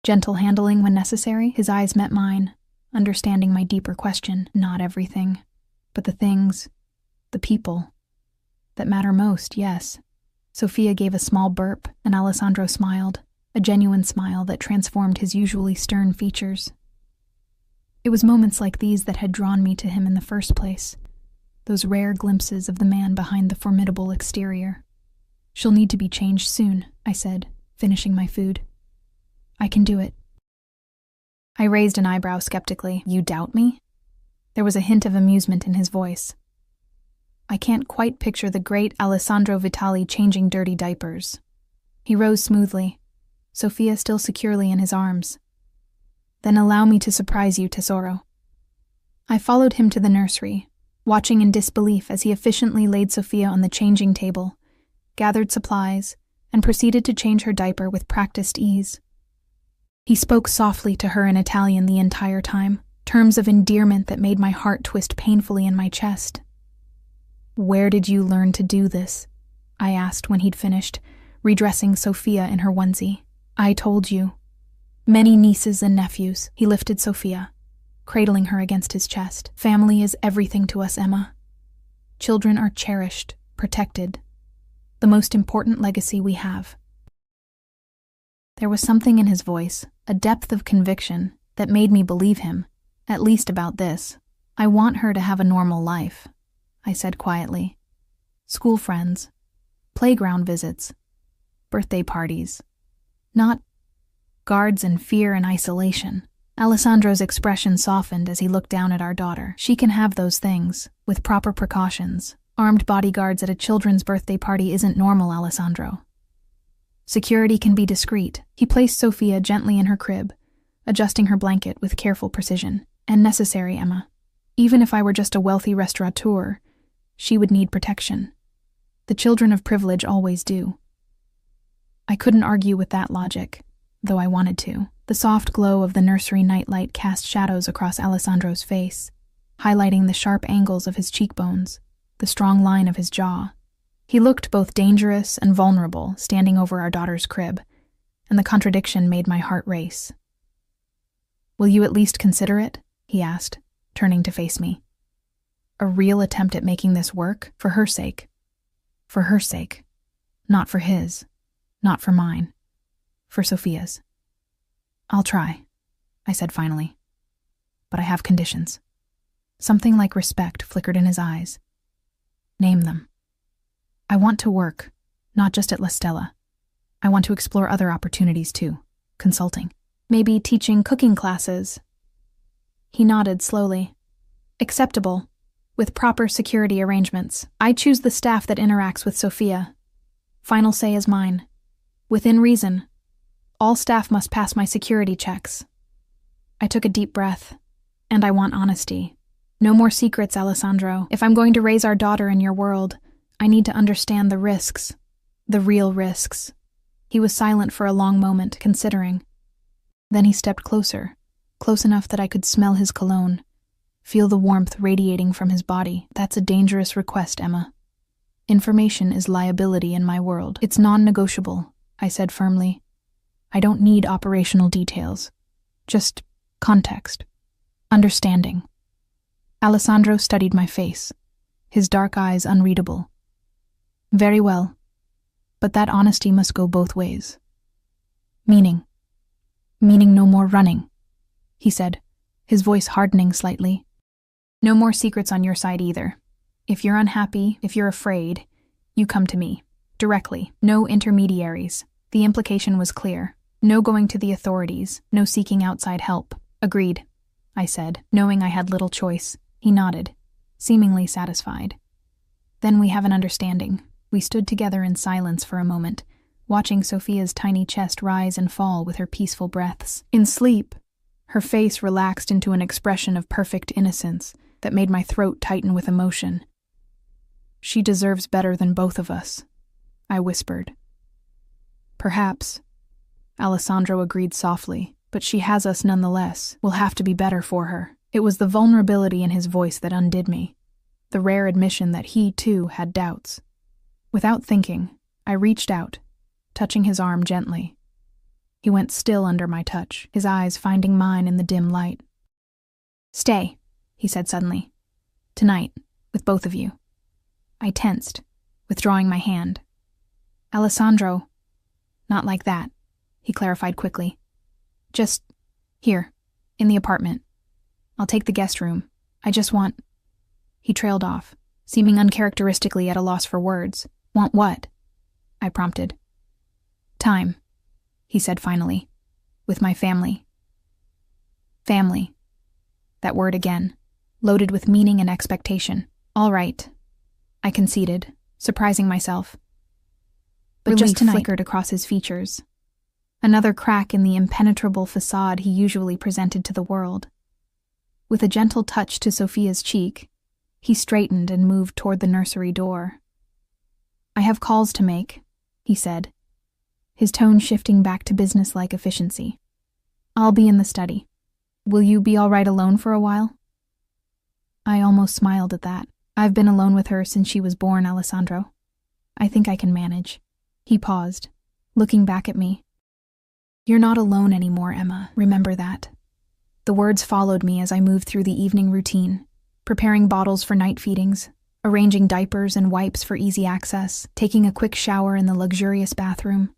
gentle handling when necessary? His eyes met mine, understanding my deeper question. Not everything, but the things, the people, that matter most, yes. Sophia gave a small burp, and Alessandro smiled, a genuine smile that transformed his usually stern features. It was moments like these that had drawn me to him in the first place, those rare glimpses of the man behind the formidable exterior. She'll need to be changed soon, I said, finishing my food. I can do it. I raised an eyebrow skeptically. You doubt me? There was a hint of amusement in his voice. I can't quite picture the great Alessandro Vitali changing dirty diapers. He rose smoothly, Sophia still securely in his arms. Then allow me to surprise you, Tesoro. I followed him to the nursery, watching in disbelief as he efficiently laid Sophia on the changing table, gathered supplies, and proceeded to change her diaper with practiced ease. He spoke softly to her in Italian the entire time, terms of endearment that made my heart twist painfully in my chest. Where did you learn to do this? I asked when he'd finished, redressing Sophia in her onesie. I told you. Many nieces and nephews. He lifted Sophia, cradling her against his chest. Family is everything to us, Emma. Children are cherished, protected. The most important legacy we have. There was something in his voice, a depth of conviction, that made me believe him, at least about this. I want her to have a normal life, I said quietly. School friends, playground visits, birthday parties. Not guards in fear and isolation. Alessandro's expression softened as he looked down at our daughter. She can have those things, with proper precautions. Armed bodyguards at a children's birthday party isn't normal, Alessandro. Security can be discreet. He placed Sophia gently in her crib, adjusting her blanket with careful precision. And necessary, Emma. Even if I were just a wealthy restaurateur, she would need protection. The children of privilege always do. I couldn't argue with that logic, though I wanted to. The soft glow of the nursery nightlight cast shadows across Alessandro's face, highlighting the sharp angles of his cheekbones, the strong line of his jaw. He looked both dangerous and vulnerable, standing over our daughter's crib, and the contradiction made my heart race. Will you at least consider it? He asked, turning to face me. A real attempt at making this work, for her sake. For her sake. Not for his. Not for mine. For Sophia's. I'll try, I said finally. But I have conditions. Something like respect flickered in his eyes. Name them. I want to work, not just at La Stella. I want to explore other opportunities too. Consulting. Maybe teaching cooking classes. He nodded slowly. Acceptable, with proper security arrangements. I choose the staff that interacts with Sophia. Final say is mine. Within reason. All staff must pass my security checks. I took a deep breath. And I want honesty. No more secrets, Alessandro. If I'm going to raise our daughter in your world, I need to understand the risks. The real risks. He was silent for a long moment, considering. Then he stepped closer, close enough that I could smell his cologne, feel the warmth radiating from his body. That's a dangerous request, Emma. Information is liability in my world. It's non-negotiable, I said firmly. I don't need operational details. Just context. Understanding. Alessandro studied my face, his dark eyes unreadable. Very well, but that honesty must go both ways. Meaning no more running, he said, his voice hardening slightly. No more secrets on your side either. If you're unhappy, if you're afraid, you come to me, directly, no intermediaries. The implication was clear. No going to the authorities, no seeking outside help. Agreed, I said, knowing I had little choice. He nodded, seemingly satisfied. Then we have an understanding. We stood together in silence for a moment, watching Sophia's tiny chest rise and fall with her peaceful breaths. In sleep, her face relaxed into an expression of perfect innocence that made my throat tighten with emotion. She deserves better than both of us, I whispered. Perhaps, Alessandro agreed softly, but she has us nonetheless. We'll have to be better for her. It was the vulnerability in his voice that undid me, the rare admission that he, too, had doubts. Without thinking, I reached out, touching his arm gently. He went still under my touch, his eyes finding mine in the dim light. Stay, he said suddenly. Tonight, with both of you. I tensed, withdrawing my hand. Alessandro, not like that, he clarified quickly. Just here, in the apartment. I'll take the guest room. I just want... He trailed off, seeming uncharacteristically at a loss for words. Want what? I prompted. Time, he said finally, with my family. Family. That word again, loaded with meaning and expectation. All right, I conceded, surprising myself. But relief just tonight flickered across his features. Another crack in the impenetrable facade he usually presented to the world. With a gentle touch to Sophia's cheek, he straightened and moved toward the nursery door. I have calls to make, he said, his tone shifting back to businesslike efficiency. I'll be in the study. Will you be all right alone for a while? I almost smiled at that. I've been alone with her since she was born, Alessandro. I think I can manage. He paused, looking back at me. You're not alone anymore, Emma. Remember that. The words followed me as I moved through the evening routine, preparing bottles for night feedings, arranging diapers and wipes for easy access, taking a quick shower in the luxurious bathroom.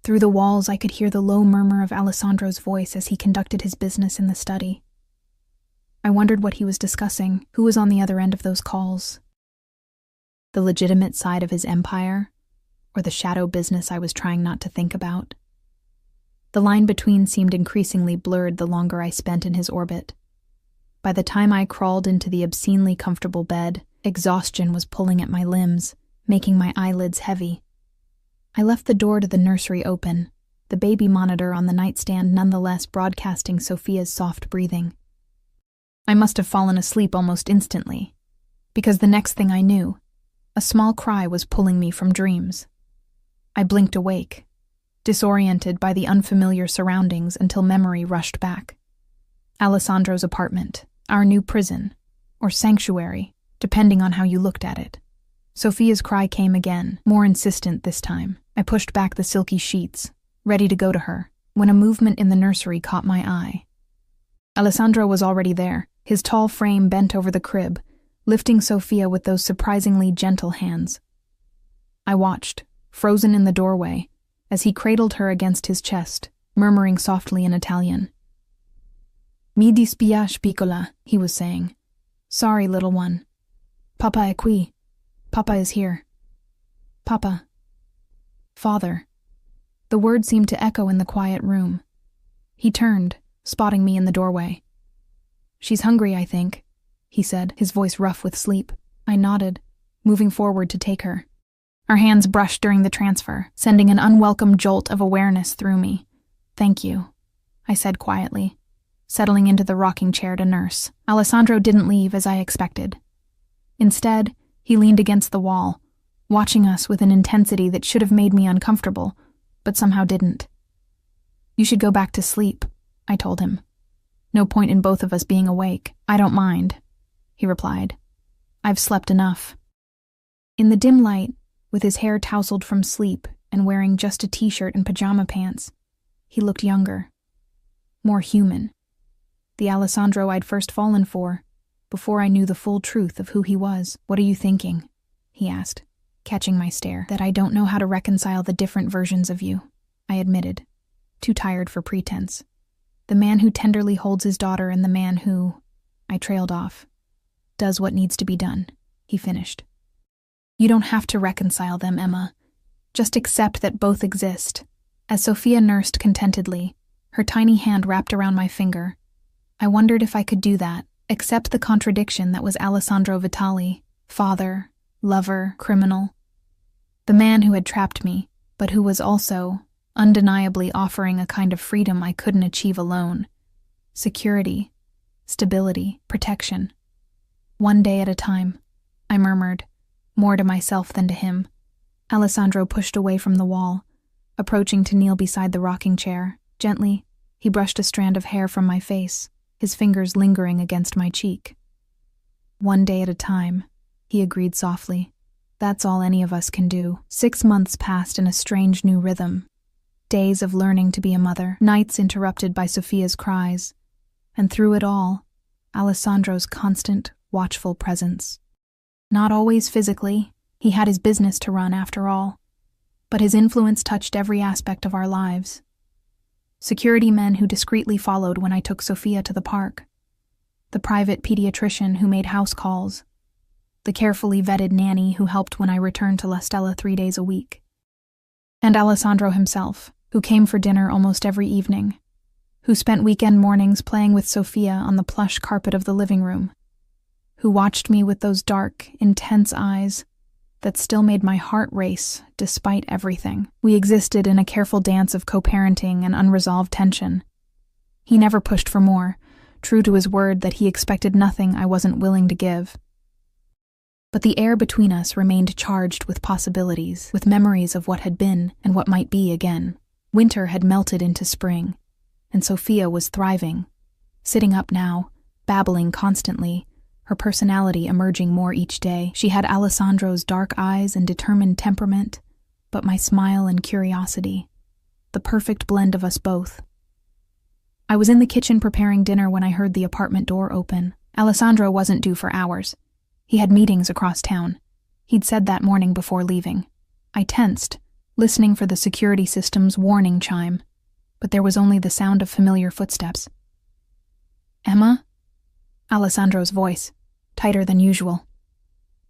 Through the walls, I could hear the low murmur of Alessandro's voice as he conducted his business in the study. I wondered what he was discussing, who was on the other end of those calls. The legitimate side of his empire, or the shadow business I was trying not to think about. The line between seemed increasingly blurred the longer I spent in his orbit. By the time I crawled into the obscenely comfortable bed, exhaustion was pulling at my limbs, making my eyelids heavy. I left the door to the nursery open, the baby monitor on the nightstand nonetheless broadcasting Sophia's soft breathing. I must have fallen asleep almost instantly, because the next thing I knew, a small cry was pulling me from dreams. I blinked awake, disoriented by the unfamiliar surroundings until memory rushed back. Alessandro's apartment, our new prison, or sanctuary, depending on how you looked at it. Sophia's cry came again, more insistent this time. I pushed back the silky sheets, ready to go to her, when a movement in the nursery caught my eye. Alessandro was already there, his tall frame bent over the crib, lifting Sophia with those surprisingly gentle hands. I watched, frozen in the doorway, as he cradled her against his chest, murmuring softly in Italian. Mi dispiace, piccola, he was saying. Sorry, little one. Papa è qui. Papa is here. Papa. Father. The word seemed to echo in the quiet room. He turned, spotting me in the doorway. She's hungry, I think, he said, his voice rough with sleep. I nodded, moving forward to take her. Our hands brushed during the transfer, sending an unwelcome jolt of awareness through me. Thank you, I said quietly, settling into the rocking chair to nurse. Alessandro didn't leave as I expected. Instead, he leaned against the wall, watching us with an intensity that should have made me uncomfortable, but somehow didn't. You should go back to sleep, I told him. No point in both of us being awake. I don't mind, he replied. I've slept enough. In the dim light, with his hair tousled from sleep and wearing just a t-shirt and pajama pants, he looked younger, more human. The Alessandro I'd first fallen for, before I knew the full truth of who he was. "What are you thinking?" he asked, catching my stare. "That I don't know how to reconcile the different versions of you," I admitted, too tired for pretense. "The man who tenderly holds his daughter and the man who," I trailed off, "does what needs to be done," he finished. "You don't have to reconcile them, Emma. Just accept that both exist." As Sophia nursed contentedly, her tiny hand wrapped around my finger, I wondered if I could do that, accept the contradiction that was Alessandro Vitali, father, lover, criminal. The man who had trapped me, but who was also, undeniably offering a kind of freedom I couldn't achieve alone. Security, stability, protection. "One day at a time," I murmured, more to myself than to him. Alessandro pushed away from the wall, approaching to kneel beside the rocking chair. Gently, he brushed a strand of hair from my face, his fingers lingering against my cheek. "One day at a time," he agreed softly. "That's all any of us can do." 6 months passed in a strange new rhythm. Days of learning to be a mother, nights interrupted by Sophia's cries, and through it all, Alessandro's constant, watchful presence. Not always physically, he had his business to run after all, but his influence touched every aspect of our lives. Security men who discreetly followed when I took Sophia to the park, the private pediatrician who made house calls, the carefully vetted nanny who helped when I returned to La Stella 3 days a week, and Alessandro himself, who came for dinner almost every evening, who spent weekend mornings playing with Sophia on the plush carpet of the living room, who watched me with those dark, intense eyes that still made my heart race despite everything. We existed in a careful dance of co-parenting and unresolved tension. He never pushed for more, true to his word that he expected nothing I wasn't willing to give. But the air between us remained charged with possibilities, with memories of what had been and what might be again. Winter had melted into spring, and Sophia was thriving, sitting up now, babbling constantly, her personality emerging more each day. She had Alessandro's dark eyes and determined temperament, but my smile and curiosity, the perfect blend of us both. I was in the kitchen preparing dinner when I heard the apartment door open. Alessandro wasn't due for hours. He had meetings across town. He'd said that morning before leaving. I tensed, listening for the security system's warning chime, but there was only the sound of familiar footsteps. "Emma?" Alessandro's voice, tighter than usual.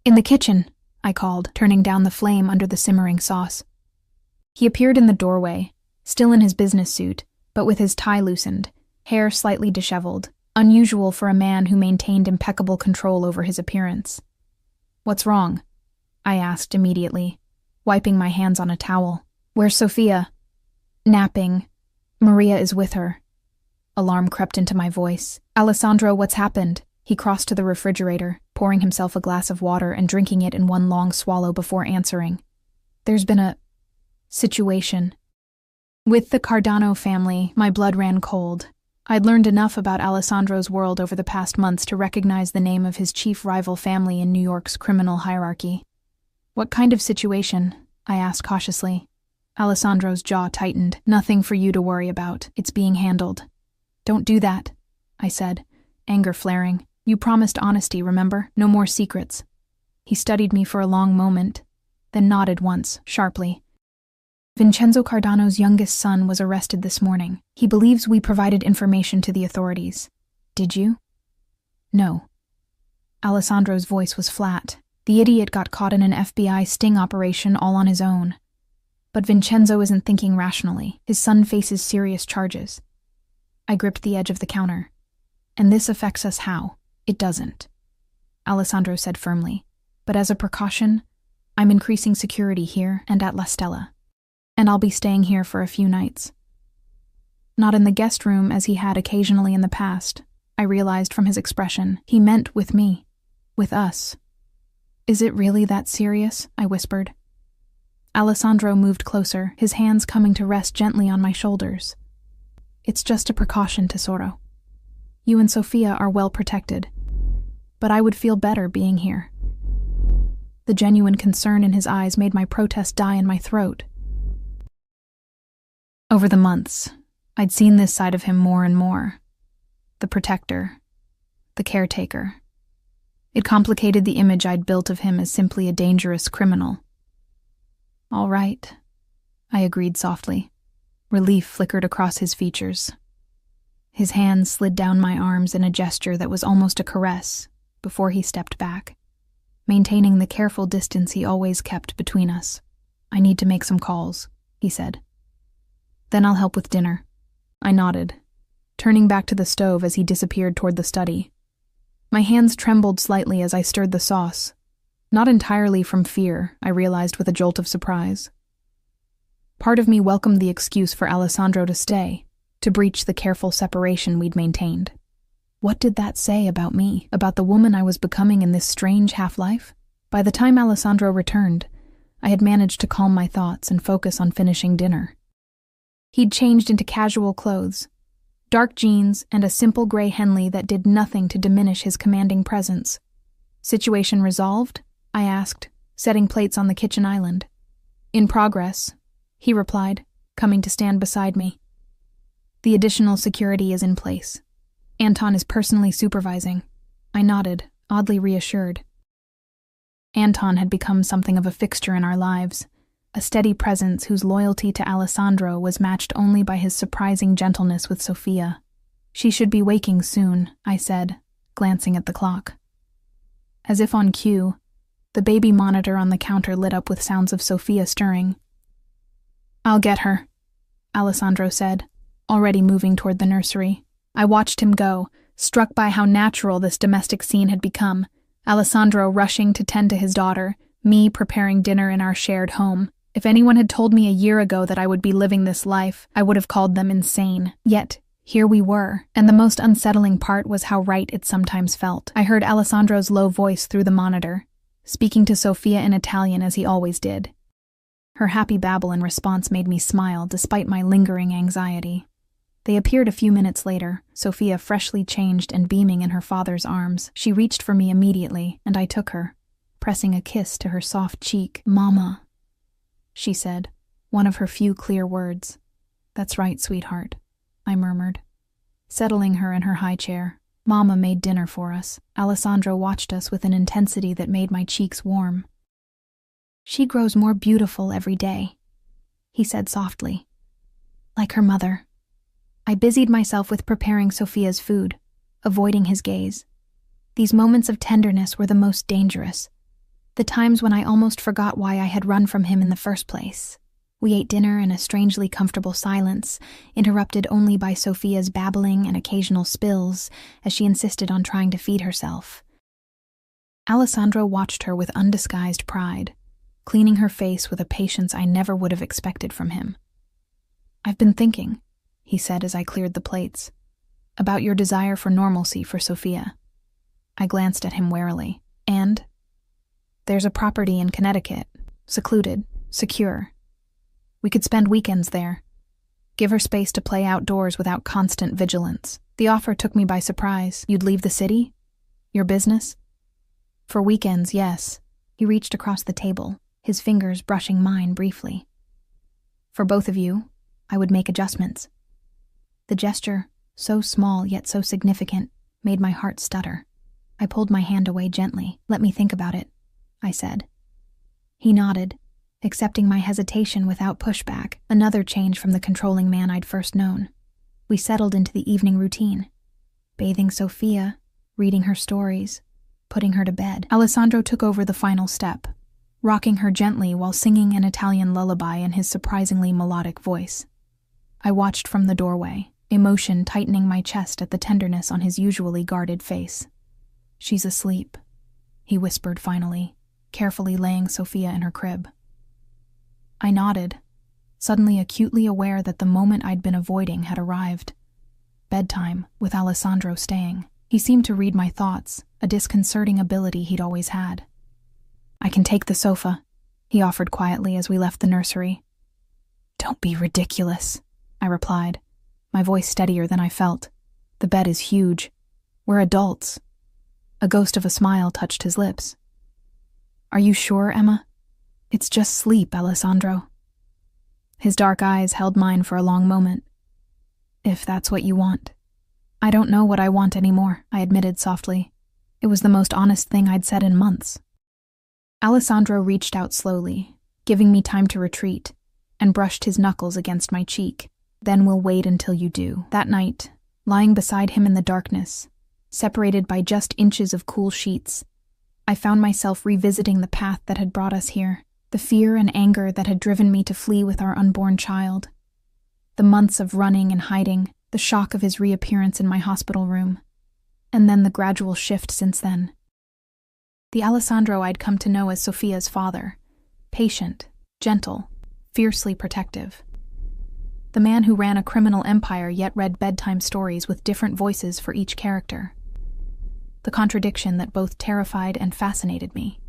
"In the kitchen," I called, turning down the flame under the simmering sauce. He appeared in the doorway, still in his business suit, but with his tie loosened, hair slightly disheveled, unusual for a man who maintained impeccable control over his appearance. "What's wrong?" I asked immediately, wiping my hands on a towel. "Where's Sophia?" "Napping. Maria is with her." Alarm crept into my voice. "Alessandro, what's happened?" He crossed to the refrigerator, pouring himself a glass of water and drinking it in one long swallow before answering. "There's been a situation." With the Cardano family, my blood ran cold. I'd learned enough about Alessandro's world over the past months to recognize the name of his chief rival family in New York's criminal hierarchy. "What kind of situation?" I asked cautiously. Alessandro's jaw tightened. "Nothing for you to worry about. It's being handled." "Don't do that," I said, anger flaring. "You promised honesty, remember? No more secrets." He studied me for a long moment, then nodded once, sharply. "Vincenzo Cardano's youngest son was arrested this morning. He believes we provided information to the authorities. Did you?" "No." Alessandro's voice was flat. "The idiot got caught in an FBI sting operation all on his own. But Vincenzo isn't thinking rationally. His son faces serious charges." I gripped the edge of the counter. "And this affects us how?" "It doesn't," Alessandro said firmly. "But as a precaution, I'm increasing security here and at La Stella. And I'll be staying here for a few nights." Not in the guest room as he had occasionally in the past, I realized from his expression. He meant with me. With us. "Is it really that serious?" I whispered. Alessandro moved closer, his hands coming to rest gently on my shoulders. "It's just a precaution, Tesoro. You and Sophia are well protected, but I would feel better being here." The genuine concern in his eyes made my protest die in my throat. Over the months, I'd seen this side of him more and more. The protector, the caretaker, It complicated the image I'd built of him as simply a dangerous criminal. "All right," I agreed softly. Relief flickered across his features. His hand slid down my arms in a gesture that was almost a caress before he stepped back, maintaining the careful distance he always kept between us. "I need to make some calls," he said. "Then I'll help with dinner." I nodded, turning back to the stove as he disappeared toward the study. My hands trembled slightly as I stirred the sauce, not entirely from fear, I realized with a jolt of surprise. Part of me welcomed the excuse for Alessandro to stay, to breach the careful separation we'd maintained. What did that say about me, about the woman I was becoming in this strange half-life? By the time Alessandro returned, I had managed to calm my thoughts and focus on finishing dinner. He'd changed into casual clothes, dark jeans and a simple gray Henley that did nothing to diminish his commanding presence. "Situation resolved?" I asked, setting plates on the kitchen island. "In progress," he replied, coming to stand beside me. "The additional security is in place. Anton is personally supervising." I nodded, oddly reassured. Anton had become something of a fixture in our lives, a steady presence whose loyalty to Alessandro was matched only by his surprising gentleness with Sophia. "She should be waking soon," I said, glancing at the clock. As if on cue, the baby monitor on the counter lit up with sounds of Sophia stirring. "I'll get her," Alessandro said, already moving toward the nursery. I watched him go, struck by how natural this domestic scene had become. Alessandro rushing to tend to his daughter, me preparing dinner in our shared home. If anyone had told me a year ago that I would be living this life, I would have called them insane. Yet, here we were, and the most unsettling part was how right it sometimes felt. I heard Alessandro's low voice through the monitor, speaking to Sophia in Italian as he always did. Her happy babble in response made me smile despite my lingering anxiety. They appeared a few minutes later, Sophia freshly changed and beaming in her father's arms. She reached for me immediately, and I took her, pressing a kiss to her soft cheek. "Mama," she said, one of her few clear words. "That's right, sweetheart," I murmured, settling her in her high chair. Mama made dinner for us. Alessandro watched us with an intensity that made my cheeks warm. "She grows more beautiful every day," he said softly. "Like her mother." I busied myself with preparing Sophia's food, avoiding his gaze. These moments of tenderness were the most dangerous, the times when I almost forgot why I had run from him in the first place. We ate dinner in a strangely comfortable silence, interrupted only by Sophia's babbling and occasional spills as she insisted on trying to feed herself. Alessandro watched her with undisguised pride, cleaning her face with a patience I never would have expected from him. "I've been thinking," he said as I cleared the plates, "about your desire for normalcy for Sophia." I glanced at him warily. "And? There's a property in Connecticut, secluded, secure. We could spend weekends there. Give her space to play outdoors without constant vigilance." The offer took me by surprise. "You'd leave the city? Your business?" "For weekends, yes." He reached across the table, his fingers brushing mine briefly. "For both of you, I would make adjustments." The gesture, so small yet so significant, made my heart stutter. I pulled my hand away gently. "Let me think about it," I said. He nodded, accepting my hesitation without pushback, another change from the controlling man I'd first known. We settled into the evening routine, bathing Sophia, reading her stories, putting her to bed. Alessandro took over the final step, rocking her gently while singing an Italian lullaby in his surprisingly melodic voice. I watched from the doorway, emotion tightening my chest at the tenderness on his usually guarded face. "She's asleep," he whispered finally, carefully laying Sophia in her crib. I nodded, suddenly acutely aware that the moment I'd been avoiding had arrived. Bedtime, with Alessandro staying. He seemed to read my thoughts, a disconcerting ability he'd always had. "I can take the sofa," he offered quietly as we left the nursery. "Don't be ridiculous," I replied, my voice steadier than I felt. "The bed is huge. We're adults." A ghost of a smile touched his lips. "Are you sure, Emma? It's just sleep, Alessandro." His dark eyes held mine for a long moment. "If that's what you want." "I don't know what I want anymore," I admitted softly. It was the most honest thing I'd said in months. Alessandro reached out slowly, giving me time to retreat, and brushed his knuckles against my cheek. Then we'll wait until you do. That night, lying beside him in the darkness, separated by just inches of cool sheets, I found myself revisiting the path that had brought us here, the fear and anger that had driven me to flee with our unborn child, the months of running and hiding, the shock of his reappearance in my hospital room, and then the gradual shift since then. The Alessandro I'd come to know as Sophia's father, patient, gentle, fiercely protective. The man who ran a criminal empire yet read bedtime stories with different voices for each character. The contradiction that both terrified and fascinated me.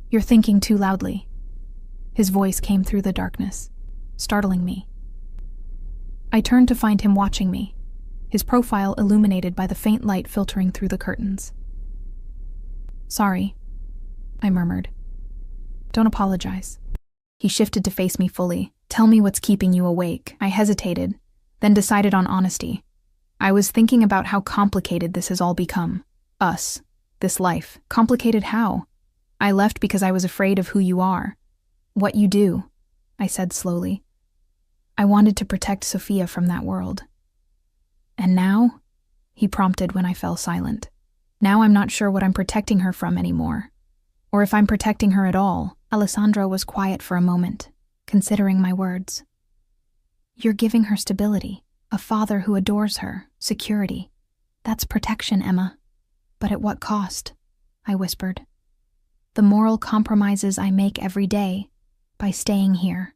"You're thinking too loudly." His voice came through the darkness, startling me. I turned to find him watching me, his profile illuminated by the faint light filtering through the curtains. "Sorry," I murmured. "Don't apologize." He shifted to face me fully. "Tell me what's keeping you awake." I hesitated, then decided on honesty. I was thinking about how complicated this has all become. Us, this life. Complicated how? I left because I was afraid of who you are. What you do, I said slowly. I wanted to protect Sophia from that world. "And now?" he prompted when I fell silent. "Now I'm not sure what I'm protecting her from anymore. Or if I'm protecting her at all." Alessandro was quiet for a moment, considering my words. "You're giving her stability, a father who adores her, security. That's protection, Emma. But at what cost?" I whispered. "The moral compromises I make every day, by staying here,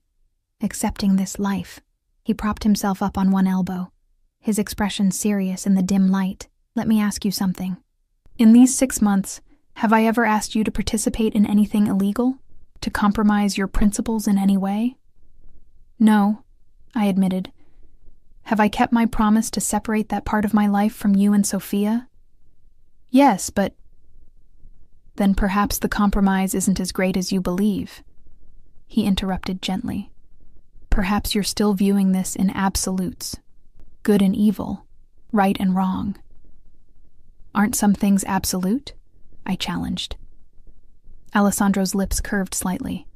accepting this life." He propped himself up on one elbow, his expression serious in the dim light. "Let me ask you something. In these 6 months, have I ever asked you to participate in anything illegal? To compromise your principles in any way?" "No," I admitted. "Have I kept my promise to separate that part of my life from you and Sophia?" "Yes, but—" "Then perhaps the compromise isn't as great as you believe," he interrupted gently. "Perhaps you're still viewing this in absolutes, good and evil, right and wrong." "Aren't some things absolute?" I challenged. Alessandro's lips curved slightly.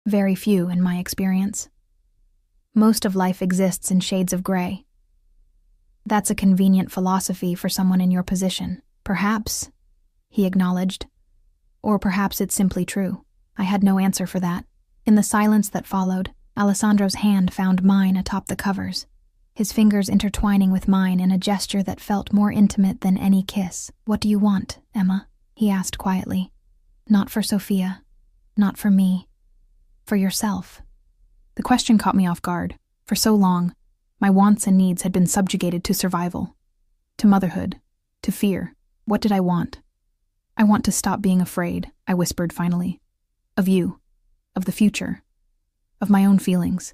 "Very few, in my experience. Most of life exists in shades of gray. That's a convenient philosophy for someone in your position. Perhaps," he acknowledged. "Or perhaps it's simply true." I had no answer for that. In the silence that followed, Alessandro's hand found mine atop the covers, his fingers intertwining with mine in a gesture that felt more intimate than any kiss. "What do you want, Emma?" he asked quietly. "Not for Sophia, not for me, for yourself." The question caught me off guard. For so long, my wants and needs had been subjugated to survival, to motherhood, to fear. What did I want? "I want to stop being afraid," I whispered finally. "Of you, of the future, of my own feelings."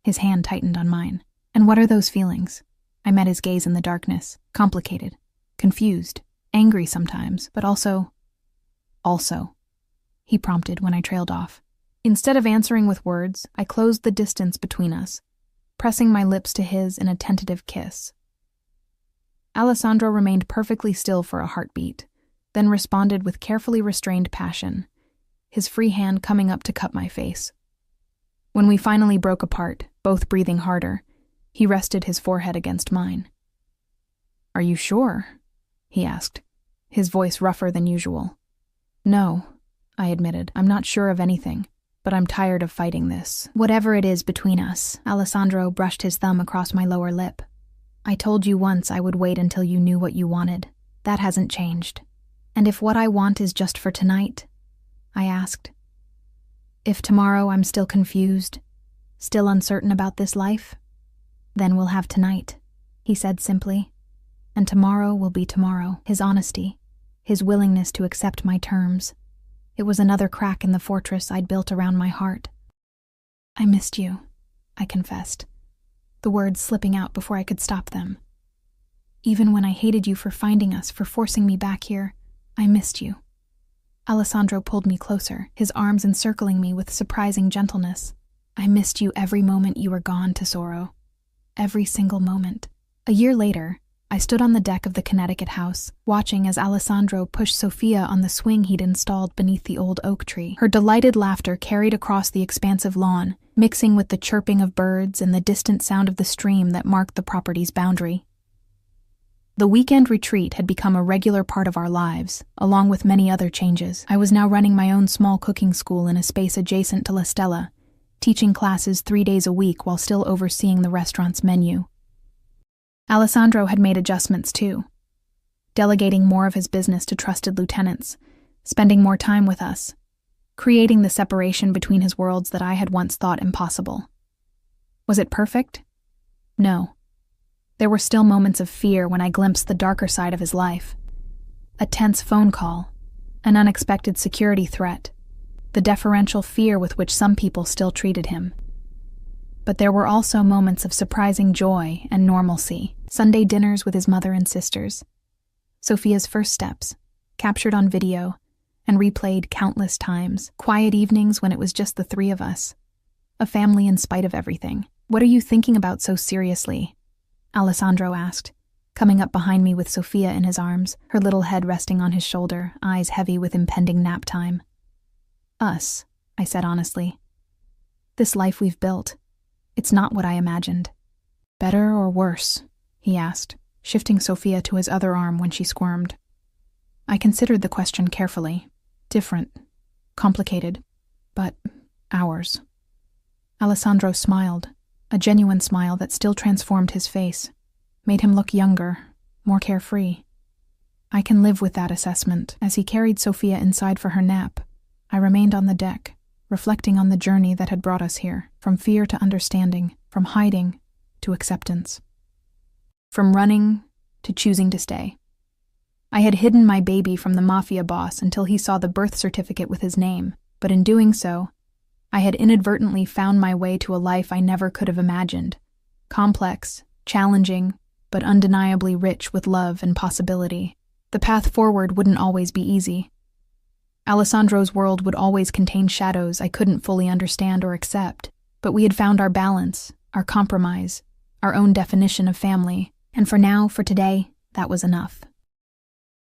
His hand tightened on mine. "And what are those feelings?" I met his gaze in the darkness, complicated, confused, angry sometimes, but also, he prompted when I trailed off. Instead of answering with words, I closed the distance between us, pressing my lips to his in a tentative kiss. Alessandro remained perfectly still for a heartbeat, then responded with carefully restrained passion, his free hand coming up to cup my face. When we finally broke apart, both breathing harder, he rested his forehead against mine. "Are you sure?" he asked, his voice rougher than usual. "No," I admitted. "I'm not sure of anything, but I'm tired of fighting this. Whatever it is between us." Alessandro brushed his thumb across my lower lip. "I told you once I would wait until you knew what you wanted. That hasn't changed. And if what I want is just for tonight?" I asked. "If tomorrow I'm still confused, still uncertain about this life, then we'll have tonight," he said simply. "And tomorrow will be tomorrow." His honesty, his willingness to accept my terms. It was another crack in the fortress I'd built around my heart. "I missed you," I confessed, the words slipping out before I could stop them. "Even when I hated you for finding us, for forcing me back here, I missed you." Alessandro pulled me closer, his arms encircling me with surprising gentleness. "I missed you every moment you were gone, Tesoro. Every single moment." A year later, I stood on the deck of the Connecticut house, watching as Alessandro pushed Sofia on the swing he'd installed beneath the old oak tree. Her delighted laughter carried across the expansive lawn, mixing with the chirping of birds and the distant sound of the stream that marked the property's boundary. The weekend retreat had become a regular part of our lives, along with many other changes. I was now running my own small cooking school in a space adjacent to La Stella, teaching classes 3 days a week while still overseeing the restaurant's menu. Alessandro had made adjustments too, delegating more of his business to trusted lieutenants, spending more time with us, creating the separation between his worlds that I had once thought impossible. Was it perfect? No. There were still moments of fear when I glimpsed the darker side of his life. A tense phone call, an unexpected security threat, the deferential fear with which some people still treated him. But there were also moments of surprising joy and normalcy. Sunday dinners with his mother and sisters, Sofia's first steps, captured on video and replayed countless times, quiet evenings when it was just the three of us, a family in spite of everything. "What are you thinking about so seriously?" Alessandro asked, coming up behind me with Sofia in his arms, her little head resting on his shoulder, eyes heavy with impending nap time. "Us," I said honestly. "This life we've built. It's not what I imagined." "Better or worse?" he asked, shifting Sofia to his other arm when she squirmed. I considered the question carefully. Different, complicated, but ours. Alessandro smiled, a genuine smile that still transformed his face, made him look younger, more carefree. I can live with that assessment. As he carried Sofia inside for her nap, I remained on the deck, reflecting on the journey that had brought us here, from fear to understanding, from hiding to acceptance. From running to choosing to stay. I had hidden my baby from the Mafia boss until he saw the birth certificate with his name, but in doing so, I had inadvertently found my way to a life I never could have imagined. Complex, challenging, but undeniably rich with love and possibility. The path forward wouldn't always be easy. Alessandro's world would always contain shadows I couldn't fully understand or accept, but we had found our balance, our compromise, our own definition of family. And for now, for today, that was enough.